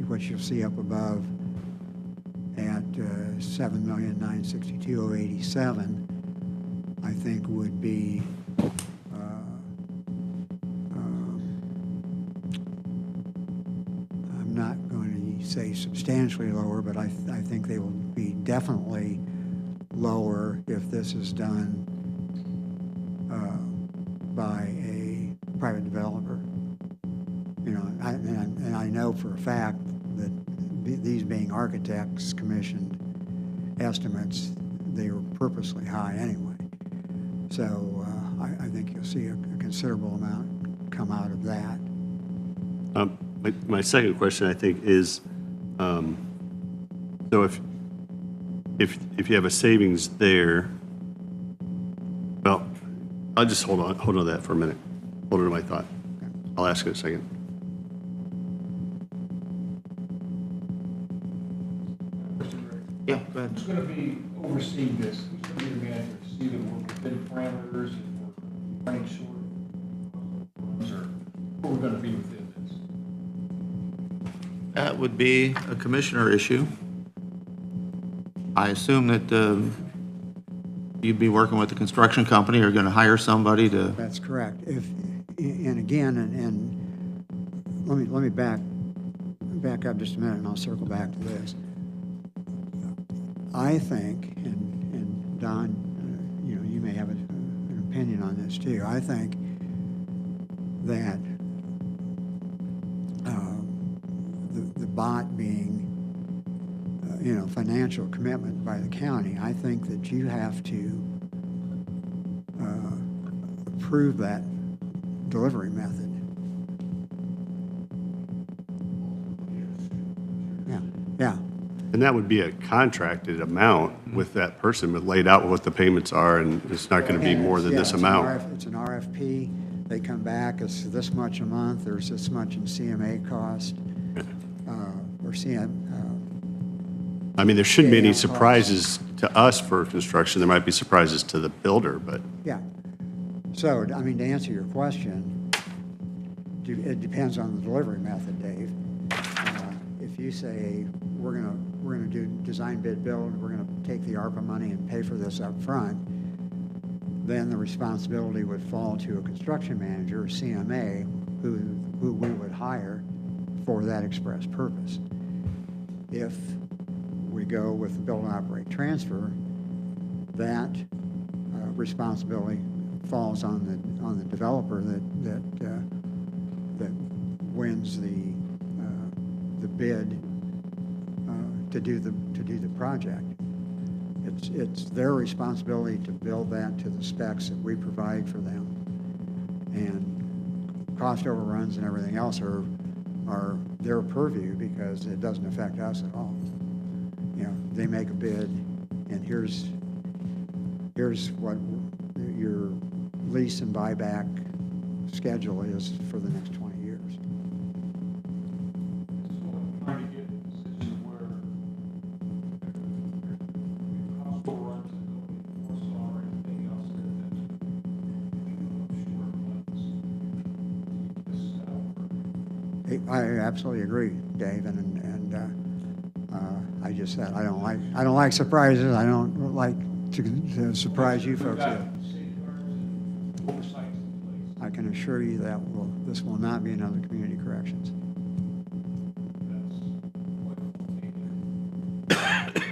which you'll see up above at $7,962,087, I think would be I'm not going to say substantially lower, but I think they will be definitely lower if this is done by a private developer. You know, and I know for a fact that these being architects commissioned estimates, they were purposely high anyway. So I think you'll see a considerable amount come out of that. My second question, I think, is, so if you have a savings there, well, I'll just hold on to that for a minute. Hold on to my thought. I'll ask it in a second. Yeah, go ahead. Who's going to be overseeing this? Who's going to be the manager to see that we're within parameters, if we're running short, or who we're going to be within this? That would be a commissioner issue. I assume that you'd be working with the construction company, or going to hire somebody to. That's correct. And again, and let me back up just a minute, and I'll circle back to this. I think, and Don, you know, you may have an opinion on this too. I think that the bot being, you know, financial commitment by the county, I think that you have to approve that delivery method. Yeah. And that would be a contracted amount with that person, but laid out what the payments are, and it's not going to be more than this amount. It's an RFP. They come back, it's this much a month, there's this much in CMA cost, or I mean, there shouldn't be any costs. surprises to us for construction. There might be surprises to the builder, but Yeah. So, I mean, to answer your question, it depends on the delivery method, Dave. If you say, we're gonna do design bid build, we're gonna take the ARPA money and pay for this up front, then the responsibility would fall to a construction manager, CMA, who we would hire for that express purpose. If we go with the build and operate transfer, that responsibility falls on the developer that wins the bid to do the project. It's their responsibility to build that to the specs that we provide for them, and cost overruns and everything else are their purview, because it doesn't affect us at all. You know, they make a bid, and here's what your lease and buyback schedule is for the next 20 years. So I'm trying to get a position where cost overruns and nobody foresaw or anything else that this is how it works. I absolutely agree, Dave, and I just said I don't like surprises. I don't like to surprise you folks. We've got safeguards and oversights in place. I can assure you that this will not be another community corrections. That's what will take it.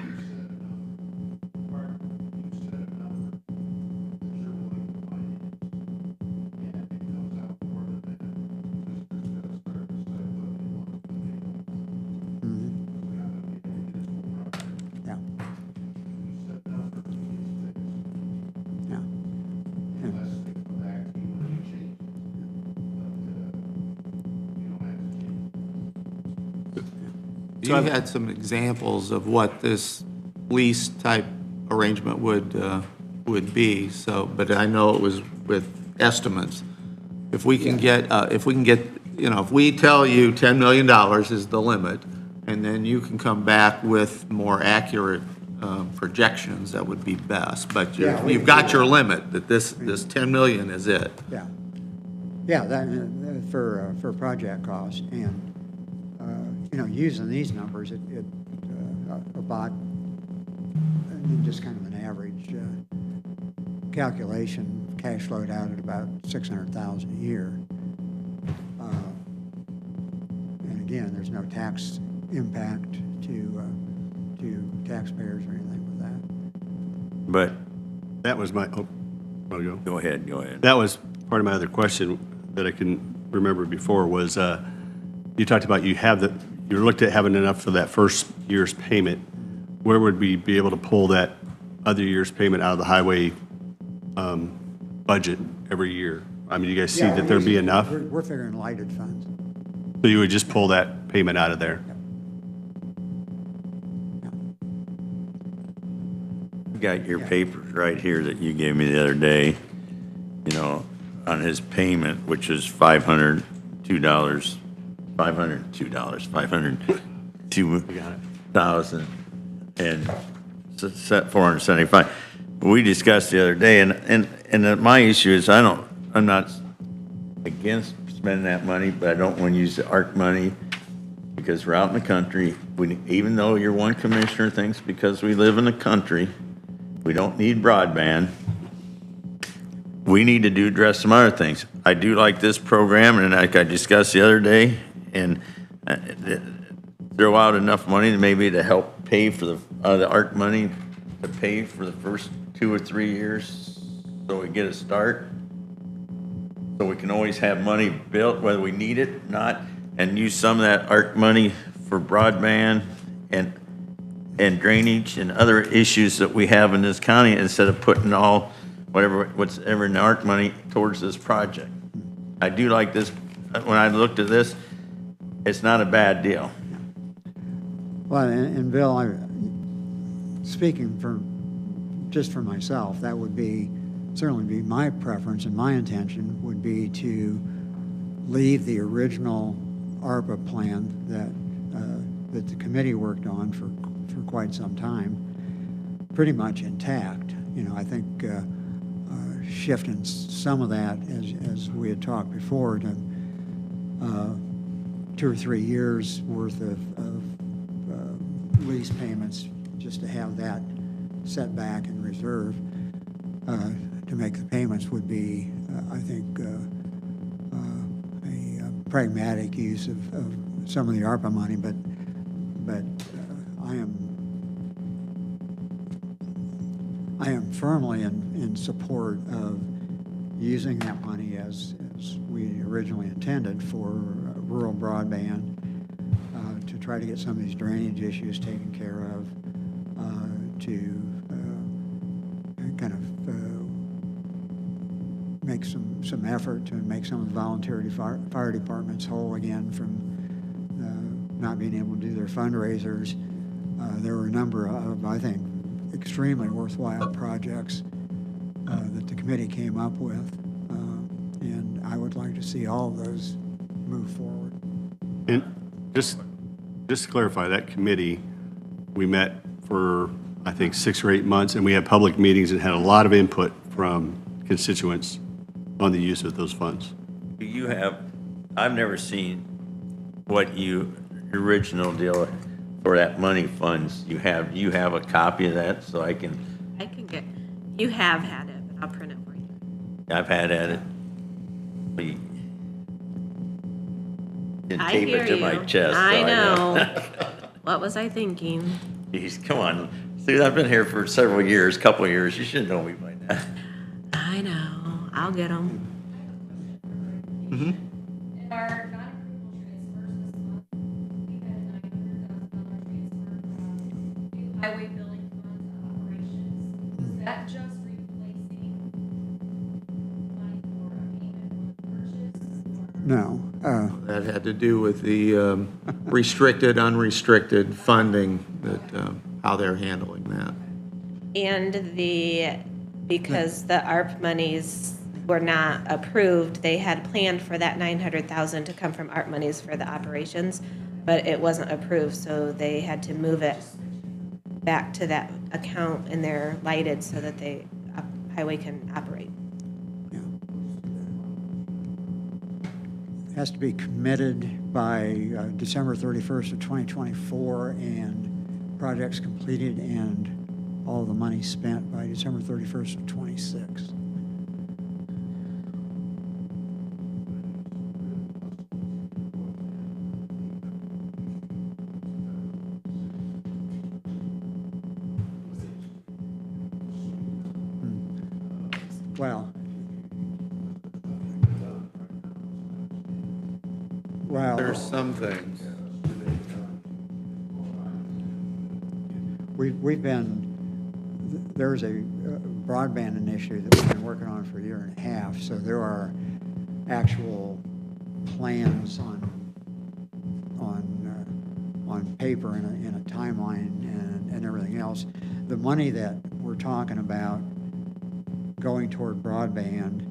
Yeah. Yeah. You had some examples of what this lease type arrangement would be, so, but I know it was with estimates. If we can get, if we tell you $10 million is the limit, and then you can come back with more accurate projections, that would be best. But Yeah, we you've can got do your that. limit, that this 10 million is it. Yeah. Yeah, that, for project cost, and, using these numbers, about, just kind of an average calculation, cash flowed out at about 600,000 a year. And again, there's no tax impact to taxpayers or anything with that. But, That was my, oh, wanna go? go ahead, go ahead. That was part of my other question that I can remember before was, you talked about you looked at having enough for that first year's payment. Where would we be able to pull that other year's payment out of the highway budget every year? I mean, you guys see that there'd be enough? We're figuring lighted funds. So you would just pull that payment out of there? You got your papers right here that you gave me the other day, on his payment, which is $502, $502,000 and set 475. We discussed the other day, and my issue is I'm not against spending that money, but I don't want to use the ARC money because we're out in the country. Even though you're one commissioner thinks because we live in the country, we don't need broadband. We need to address some other things. I do like this program, and like I discussed the other day, and throw out enough money maybe to help pay for the ARC money to pay for the first 2 or 3 years, so we get a start. So we can always have money built, whether we need it or not, and use some of that ARC money for broadband and drainage and other issues that we have in this county instead of putting all whatever in the ARC money towards this project. I do like this. When I looked at this, it's not a bad deal. Well, and Bill, speaking just for myself, that would certainly be my preference, and my intention would be to leave the original ARPA plan that the committee worked on for quite some time pretty much intact. I think shifting some of that, as we had talked before, to 2 or 3 years worth of lease payments, just to have that set back in reserve to make the payments would be, I think, a pragmatic use of some of the ARPA money, but I am firmly in support of using that money as we originally intended for rural broadband, to try to get some of these drainage issues taken care of, to kind of make some effort to make some of the voluntary fire departments whole again from not being able to do their fundraisers. There were a number of, I think, extremely worthwhile projects that the committee came up with, and I would like to see all of those move forward. And just to clarify, that committee, we met for, I think, 6 or 8 months, and we had public meetings and had a lot of input from constituents on the use of those funds. I've never seen what your original deal for that money funds. You have a copy of that, so I can You have had it, but I'll print it for you. I've had at it. But you didn't I tape hear it to my you. chest. I so know. What was I thinking? Jeez, come on. See, I've been here for several years, couple of years. You should know me by now. I know. I'll get them. In our non-approval transfers this month, we had a $900,000 transfer from new highway building fund to operations. Was that just replacing money for a payment on purchase? No. That had to do with the restricted, unrestricted funding that how they're handling that. And because the ARP monies were not approved, they had planned for that 900,000 to come from ARP monies for the operations, but it wasn't approved, so they had to move it back to that account, and they're lighted so that highway can operate. Has to be committed by December 31st of 2024, and projects completed and all the money spent by December 31st of 26. Well, There's some things. there's a broadband initiative that we've been working on for a year and a half, so there are actual plans on paper in a timeline and everything else. The money that we're talking about going toward broadband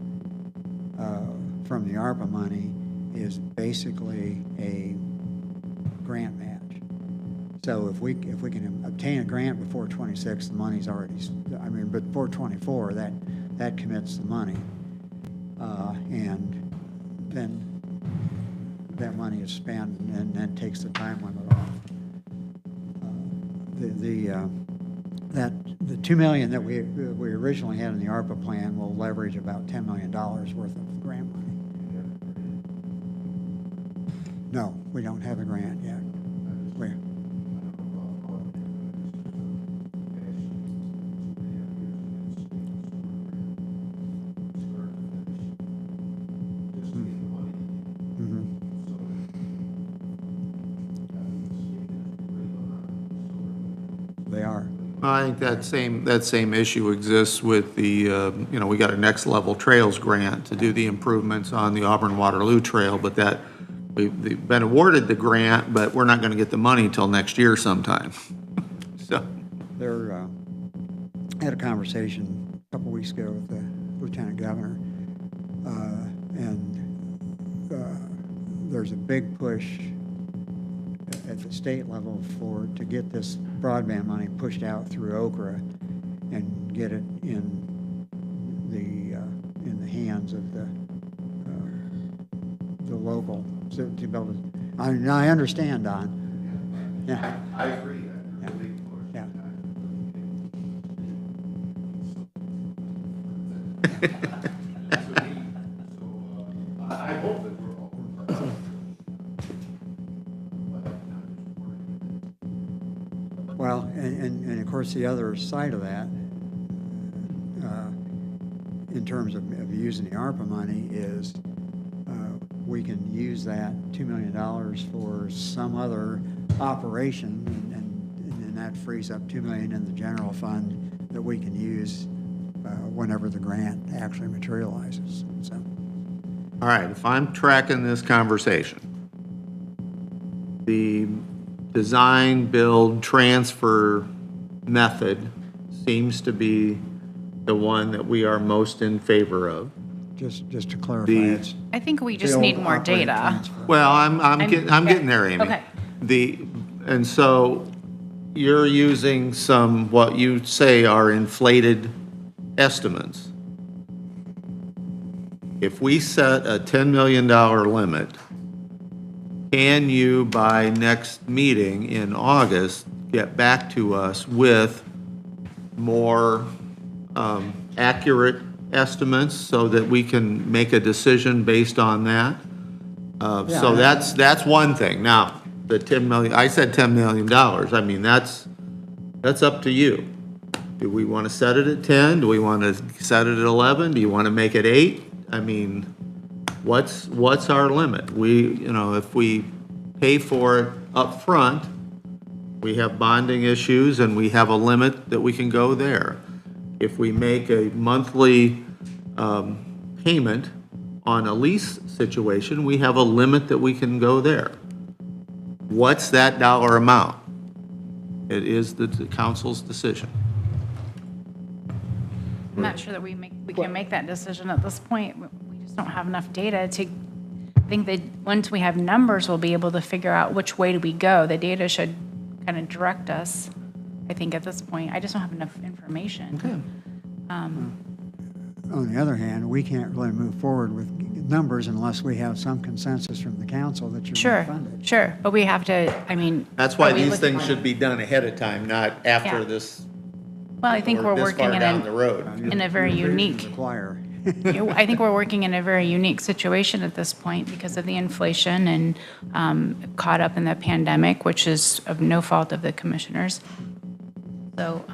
from the ARPA money is basically a grant match. So if we can obtain a grant before 26, the money's already, but before 24, that commits the money. And then that money is spent and then takes the time limit off. The $2 million that we originally had in the ARPA plan will leverage about $10 million worth of grant money. No, we don't have a grant yet. They are. I think that same issue exists with the, we got a next level trails grant to do the improvements on the Auburn Waterloo Trail, but we've been awarded the grant, but we're not going to get the money until next year sometime. So. I had a conversation a couple weeks ago with the Lieutenant Governor, and there's a big push at the state level to get this broadband money pushed out through Okra and get it in the hands of the local, to be able to. I understand, Don. Yeah. I agree. Yeah. I hope that we're all. Well, and of course, the other side of that, in terms of using the ARPA money, is we can use that $2 million for some other operation, and that frees up $2 million in the general fund that we can use whenever the grant actually materializes. So. All right, if I'm tracking this conversation, the design, build, transfer method seems to be the one that we are most in favor of. Just to clarify, it's I think we just build, need more operate, data. transfer. Well, I'm getting there, Amy. Okay. And so you're using some, what you say are inflated estimates. If we set a $10 million limit, can you, by next meeting in August, get back to us with more accurate estimates so that we can make a decision based on that? So that's one thing. Now, the 10 million, I said $10 million. I mean, that's up to you. Do we want to set it at 10? Do we want to set it at 11? Do you want to make it 8? I mean, what's our limit? If we pay for it up front, we have bonding issues and we have a limit that we can go there. If we make a monthly payment on a lease situation, we have a limit that we can go there. What's that dollar amount? It is the council's decision. I'm not sure that we can make that decision at this point. We just don't have enough data to think that once we have numbers, we'll be able to figure out which way do we go. The data should kind of direct us, I think, at this point. I just don't have enough information. Okay. On the other hand, we can't really move forward with numbers unless we have some consensus from the council that you're Sure, going to fund it. sure, but we have to, I mean. That's why are we these looking- things should be done ahead of time, not after Yeah. this, Well, I think or we're this working far in down the road. in a very You're preaching unique. to the choir. I think we're working in a very unique situation at this point because of the inflation and caught up in the pandemic, which is of no fault of the commissioners. So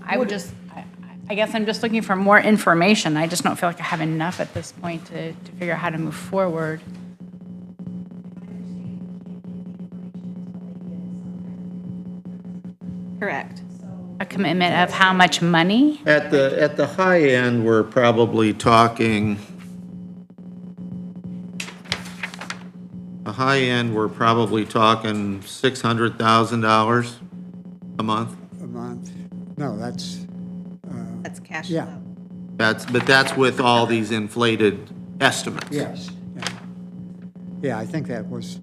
I would just, I guess I'm just looking for more information. I just don't feel like I have enough at this point to figure out how to move forward. Correct. A commitment of how much money? At the high end, we're probably talking, $600,000 a month. A month. No, that's, That's cash Yeah. flow. But that's with all these inflated estimates. yes. Yeah. Yeah, I think that was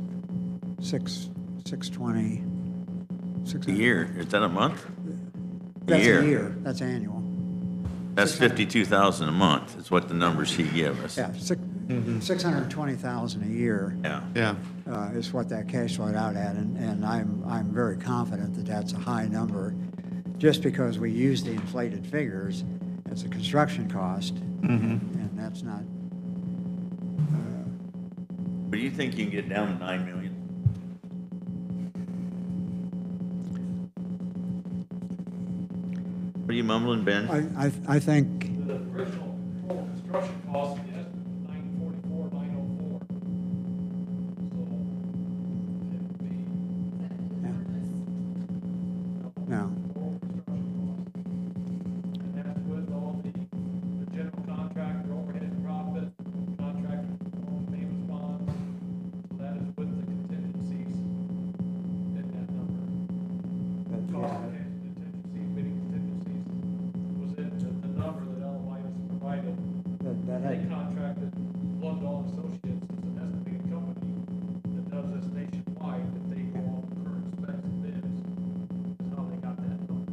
620. A year, is that a month? That's year. a year, that's annual. That's 52,000 a month, is what the numbers he gave us. Yeah, 620,000 a year Yeah. Yeah. is what that cash flowed out at, and I'm very confident that that's a high number, just because we use the inflated figures as a construction cost, and that's not, But do you think you can get down to 9 million? What are you mumbling, Ben? I think, The original total construction cost, the estimate was 944, 904. So it'd be no, total construction cost. And that's with all the general contractor overhead and profit, contractor performance payments bonds. So that is with the contingencies in that number. Cost of contingencies, bidding contingencies was in the number that Elevate provided. that They had, contracted Blundell Associates as an estimating company that does this nationwide, that they go off the current specs and bids, is how they got that number.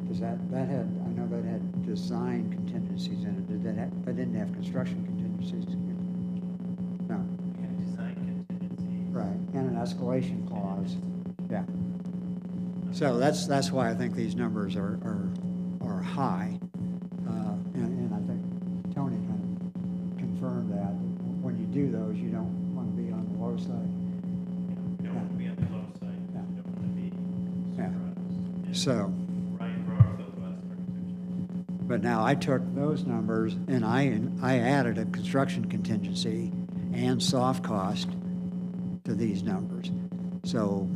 because that had, I know that had design contingencies in it, that didn't have construction contingencies? No. Design contingency. Right, and an escalation clause, yeah. So that's why I think these numbers are high. And I think Tony kind of confirmed that. When you do those, you don't want to be on the low side. You don't want to be on the low side, you Yeah. don't want to be Yeah. surprised. So, Ryan brought up those last architecture. but now I took those numbers and I added a construction contingency and soft cost to these numbers. So,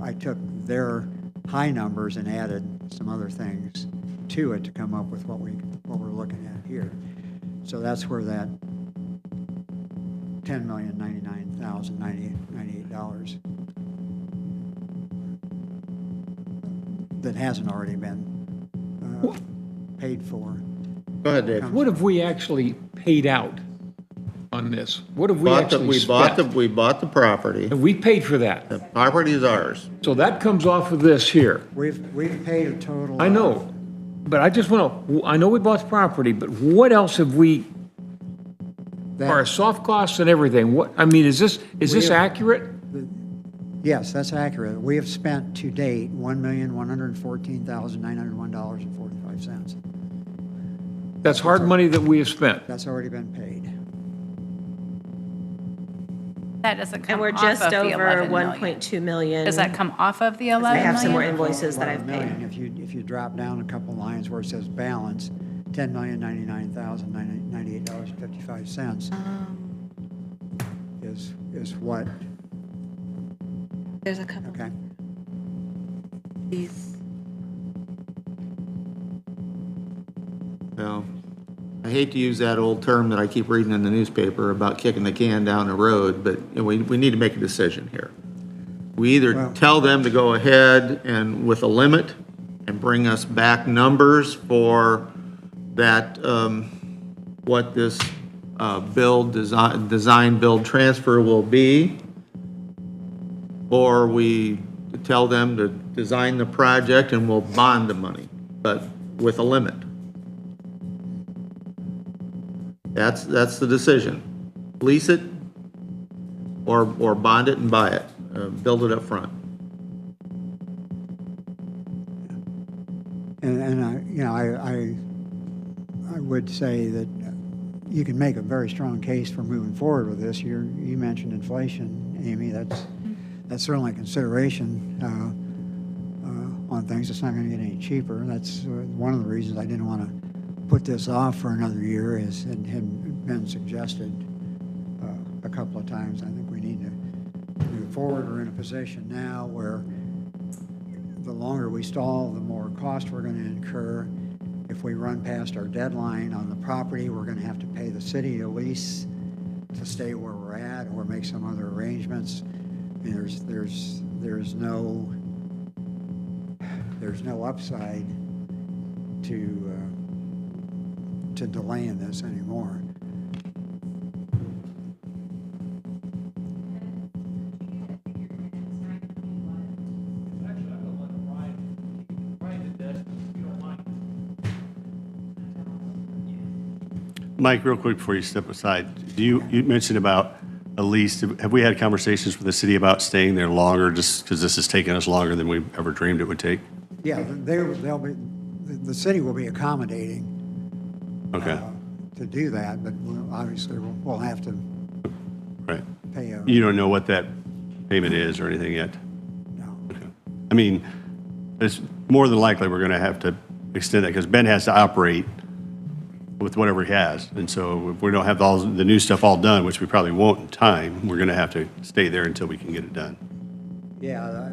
I took their high numbers and added some other things to it to come up with what we're looking at here. So that's where that $10,099,098 that hasn't already been paid for. Go ahead, Dave. What have we actually paid out on this? What have we We actually bought spent? we bought the property. And we paid for that. The property is ours. So that comes off of this here. We've paid a total. I know, but I just want to, I know we bought the property, but what else have we, our soft costs and everything, what, I mean, is this have- accurate? Yes, that's accurate. We have spent to date $1,114,901.45. That's hard money that we have spent. That's already been paid. That doesn't come And we're off just of the over 11 million. 1.2 million. Does that come off of the I 11 have some more million? invoices that I've 11 paid. million. If you drop down a couple lines where it says balance, $10,099,098.55 is what, There's a couple okay? of these. Well, I hate to use that old term that I keep reading in the newspaper about kicking the can down the road, but we need to make a decision here. We either tell them to go ahead and with a limit and bring us back numbers for that, what this design, build, transfer will be, or we tell them to design the project and we'll bond the money, but with a limit. That's the decision. Lease it or bond it and buy it, build it up front. And I would say that you can make a very strong case for moving forward with this. You mentioned inflation, Amy. That's certainly a consideration on things. It's not going to get any cheaper. That's one of the reasons I didn't want to put this off for another year, is it had been suggested a couple of times. I think we need to move forward. We're in a position now where the longer we stall, the more cost we're going to incur. If we run past our deadline on the property, we're going to have to pay the city a lease to stay where we're at, or make some other arrangements. I mean, there's no upside to delaying this anymore. Actually, I'm gonna let Brian to desk, if you don't mind. Mike, real quick before you step aside, you mentioned about a lease. Have we had conversations with the city about staying there longer, just because this has taken us longer than we ever dreamed it would take? Yeah, the city will be accommodating Okay, to do that, but obviously we'll have to right. pay a. You don't know what that payment is or anything yet? No. Okay. I mean, it's more than likely we're going to have to extend that, because Ben has to operate with whatever he has. And so if we don't have all the new stuff all done, which we probably won't in time, we're going to have to stay there until we can get it done. Yeah,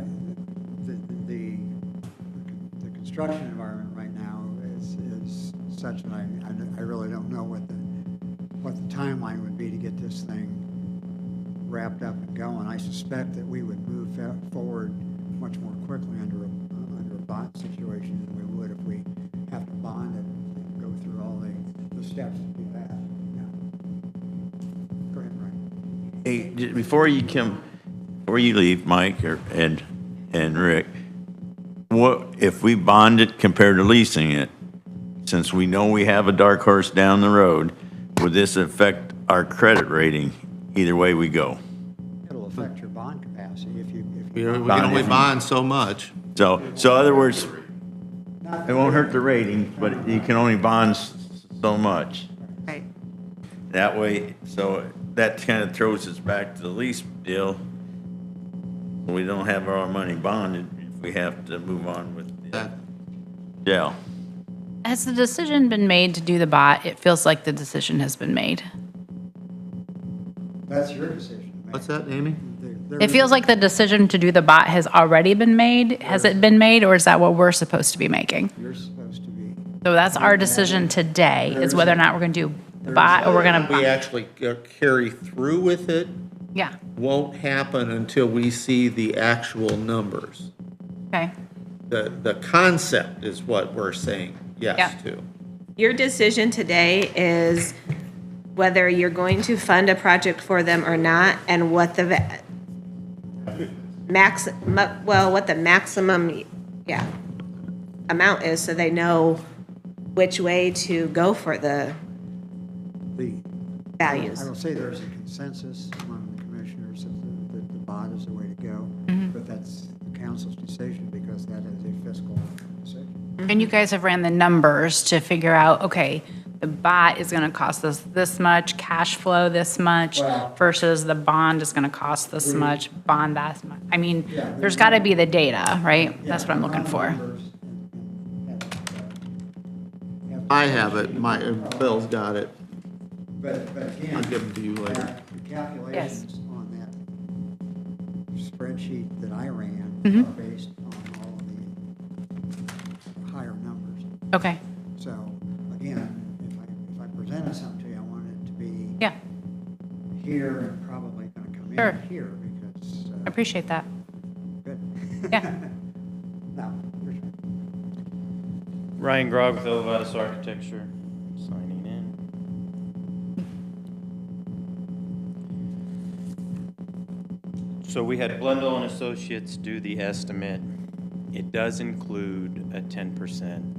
the construction environment right now is such that I really don't know what the timeline would be to get this thing wrapped up and going. I suspect that we would move forward much more quickly under a bond situation than we would if we have to bond it and go through all the steps to do that. Yeah. Go ahead, Brian. Hey, before you leave, Mike and Rick, what if we bond it compared to leasing it? Since we know we have a dark horse down the road, would this affect our credit rating either way we go? It'll affect your bond capacity if you. We can only bond so much. So in other words, it won't hurt the rating, but you can only bond so much. Right. That way, so that kind of throws us back to the lease deal. We don't have our money bonded if we have to move on with the jail. Has the decision been made to do the bot? It feels like the decision has been made. That's your decision. to make. What's that, Amy? It feels like the decision to do the bot has already been made. Has it been made, or is that what we're supposed to be making? You're supposed to be. So that's our decision today, is whether or not we're going to do the bot or we're going We to. actually carry through with it Yeah, won't happen until we see the actual numbers. okay. The concept is what we're saying Yeah. yes to. Your decision today is whether you're going to fund a project for them or not, and what the what the maximum, amount is, so they know which way to go for the The, values. I will say there's a consensus among the commissioners that the bond is the way to go, but that's the council's decision because that is a fiscal decision. And you guys have ran the numbers to figure out, okay, the bot is going to cost us this much, cash flow this much, Well- versus the bond is going to cost this much, bond that much. I mean, Yeah, there's got to be the data, right? That's what I'm looking for. I have it, Bill's got it. But again. I'll give them to you later. The calculations on that spreadsheet that I ran Mm-hmm. are based on all of the higher numbers. Okay, So again, if I presented something to you, I want it to be yeah, here and probably going to come Sure. in here because I appreciate that. Yeah. Now, your turn. Ryan Grog with Elevatus Architecture, signing in. So we had Blundell and Associates do the estimate. It does include a 10%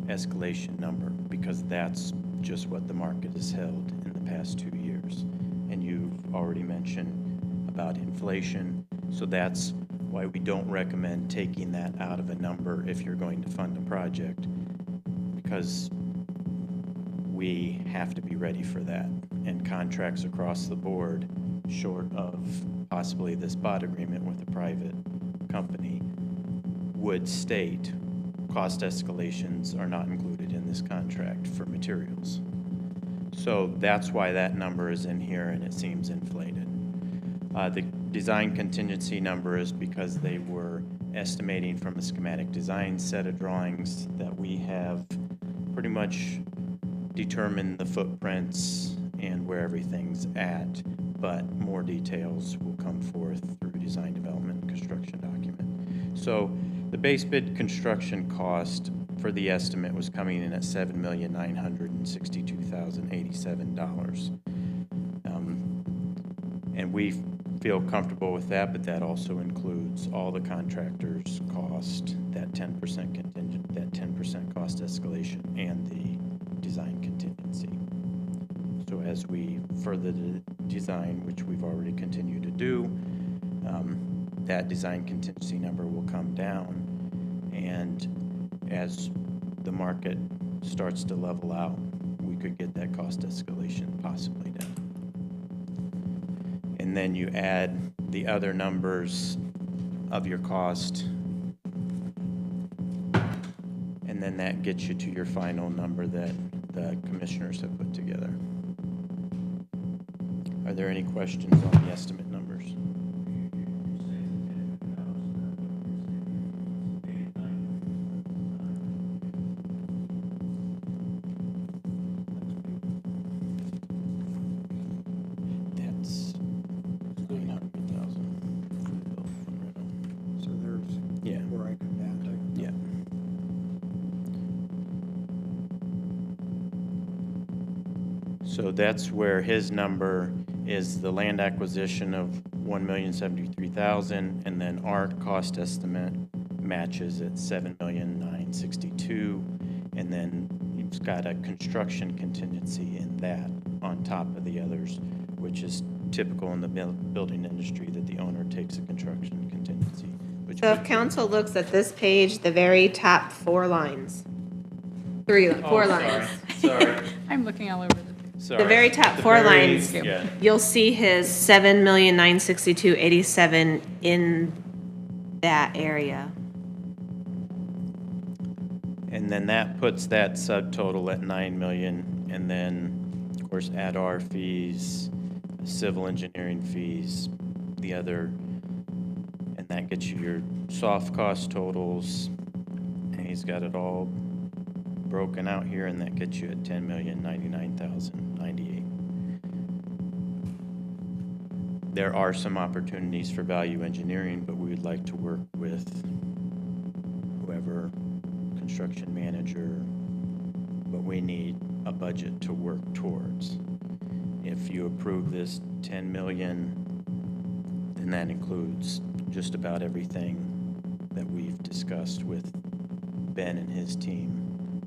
escalation number because that's just what the market has held in the past 2 years. And you've already mentioned about inflation, so that's why we don't recommend taking that out of a number if you're going to fund a project, because we have to be ready for that. And contracts across the board, short of possibly this bot agreement with a private company, would state cost escalations are not included in this contract for materials. So that's why that number is in here and it seems inflated. The design contingency number is because they were estimating from a schematic design set of drawings that we have pretty much determined the footprints and where everything's at, but more details will come forth through design development and construction document. So the base bid construction cost for the estimate was coming in at $7,962,087. And we feel comfortable with that, but that also includes all the contractors' cost, that 10% contingent, that 10% cost escalation, and the design contingency. So as we further the design, which we've already continued to do, that design contingency number will come down. And as the market starts to level out, we could get that cost escalation possibly down. And then you add the other numbers of your cost, and then that gets you to your final number that the commissioners have put together. Are there any questions on the estimate numbers? That's 900,000. So there's Yeah. where I come down to. Yeah. So that's where his number is the land acquisition of $1,073,000, and then our cost estimate matches at $7,962,000, and then it's got a construction contingency in that on top of the others, which is typical in the building industry that the owner takes a construction contingency. Which So if would- council looks at this page, the very top four lines, four lines. Sorry. I'm looking all over the. Sorry. The very top The four very- lines, Yeah. you'll see his 7,962,87 in that area. And then that puts that subtotal at 9 million, and then, of course, add our fees, civil engineering fees, the other, and that gets you your soft cost totals, and he's got it all broken out here, and that gets you at 10,099,098. There are some opportunities for value engineering, but we would like to work with whoever, construction manager, but we need a budget to work towards. If you approve this 10 million, then that includes just about everything that we've discussed with Ben and his team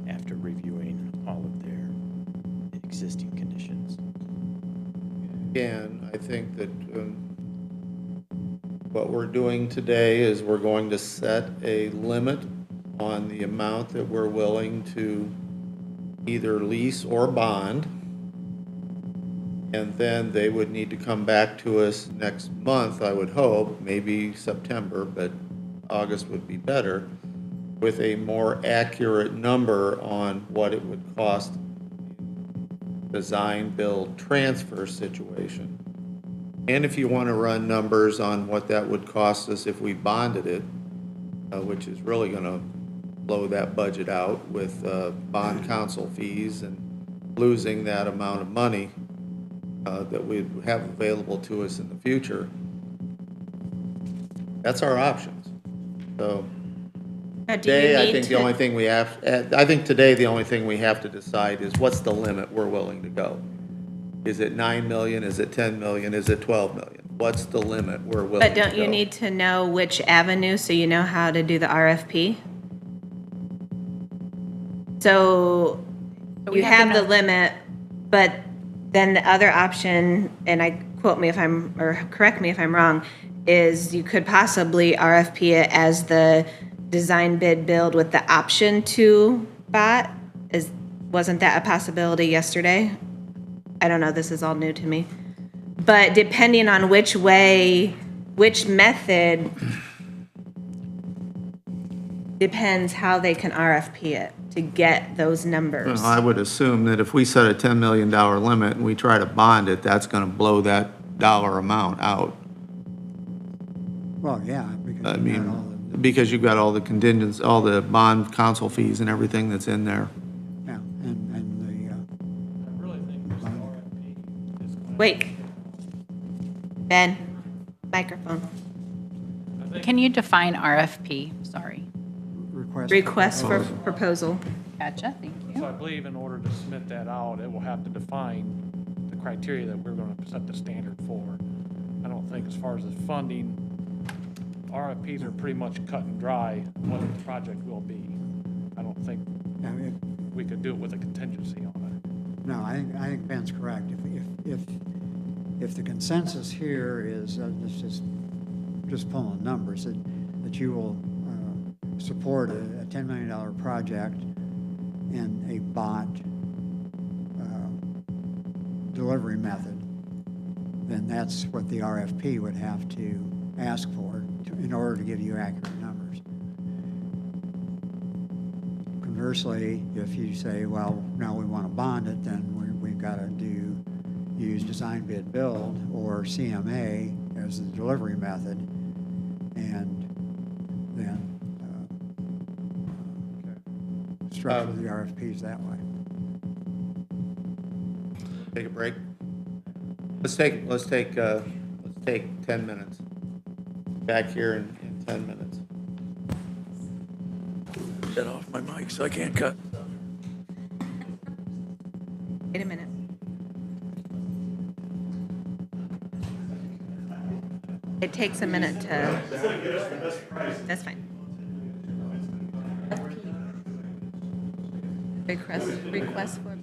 after reviewing all of their existing conditions. Again, I think that what we're doing today is we're going to set a limit on the amount that we're willing to either lease or bond. And then they would need to come back to us next month, I would hope, maybe September, but August would be better, with a more accurate number on what it would cost design, build, transfer situation. And if you want to run numbers on what that would cost us if we bonded it, which is really going to blow that budget out with bond counsel fees and losing that amount of money that we'd have available to us in the future. That's our options. So Now, do you today, I need think the to- only thing we have, I think today, the only thing we have to decide is what's the limit we're willing to go? Is it 9 million? Is it 10 million? Is it 12 million? What's the limit we're willing to But go? don't you need to know which avenue so you know how to do the RFP? So we you have to have the know- limit, but then the other option, and correct me if I'm wrong, is you could possibly RFP it as the design bid build with the option to bot. Wasn't that a possibility yesterday? I don't know, this is all new to me. But depending on which method, depends how they can RFP it to get those numbers. Well, I would assume that if we set a $10 million limit and we try to bond it, that's going to blow that dollar amount out. Well, yeah, because I you got all mean, because you've got all the contingents, all the bond council fees and everything that's in there. the, yeah, and I really think this RFP is going Wait. Ben, microphone. Can you define RFP? Sorry. the Request for proposal. Gotcha, thank So you. I believe in order to submit that out, it will have to define the criteria that we're going to set the standard for. I don't think as far as the funding, RFPs are pretty much cut and dry what the project will be. I don't think Yeah, we could do it with a contingency on it. No, I think Ben's correct. If the consensus here is, let's just pulling numbers, that you will support a $10 million project in a bot delivery method, then that's what the RFP would have to ask for in order to give you accurate numbers. Conversely, if you say, well, no, we want to bond it, then we've got to use design bid build or CMA as the delivery method, and then structure the RFPs that way. Take a break? Let's take 10 minutes. Back here in 10 minutes. Shut off my mic so I can't cut. Wait a minute. It takes a minute to. That's fine. Request for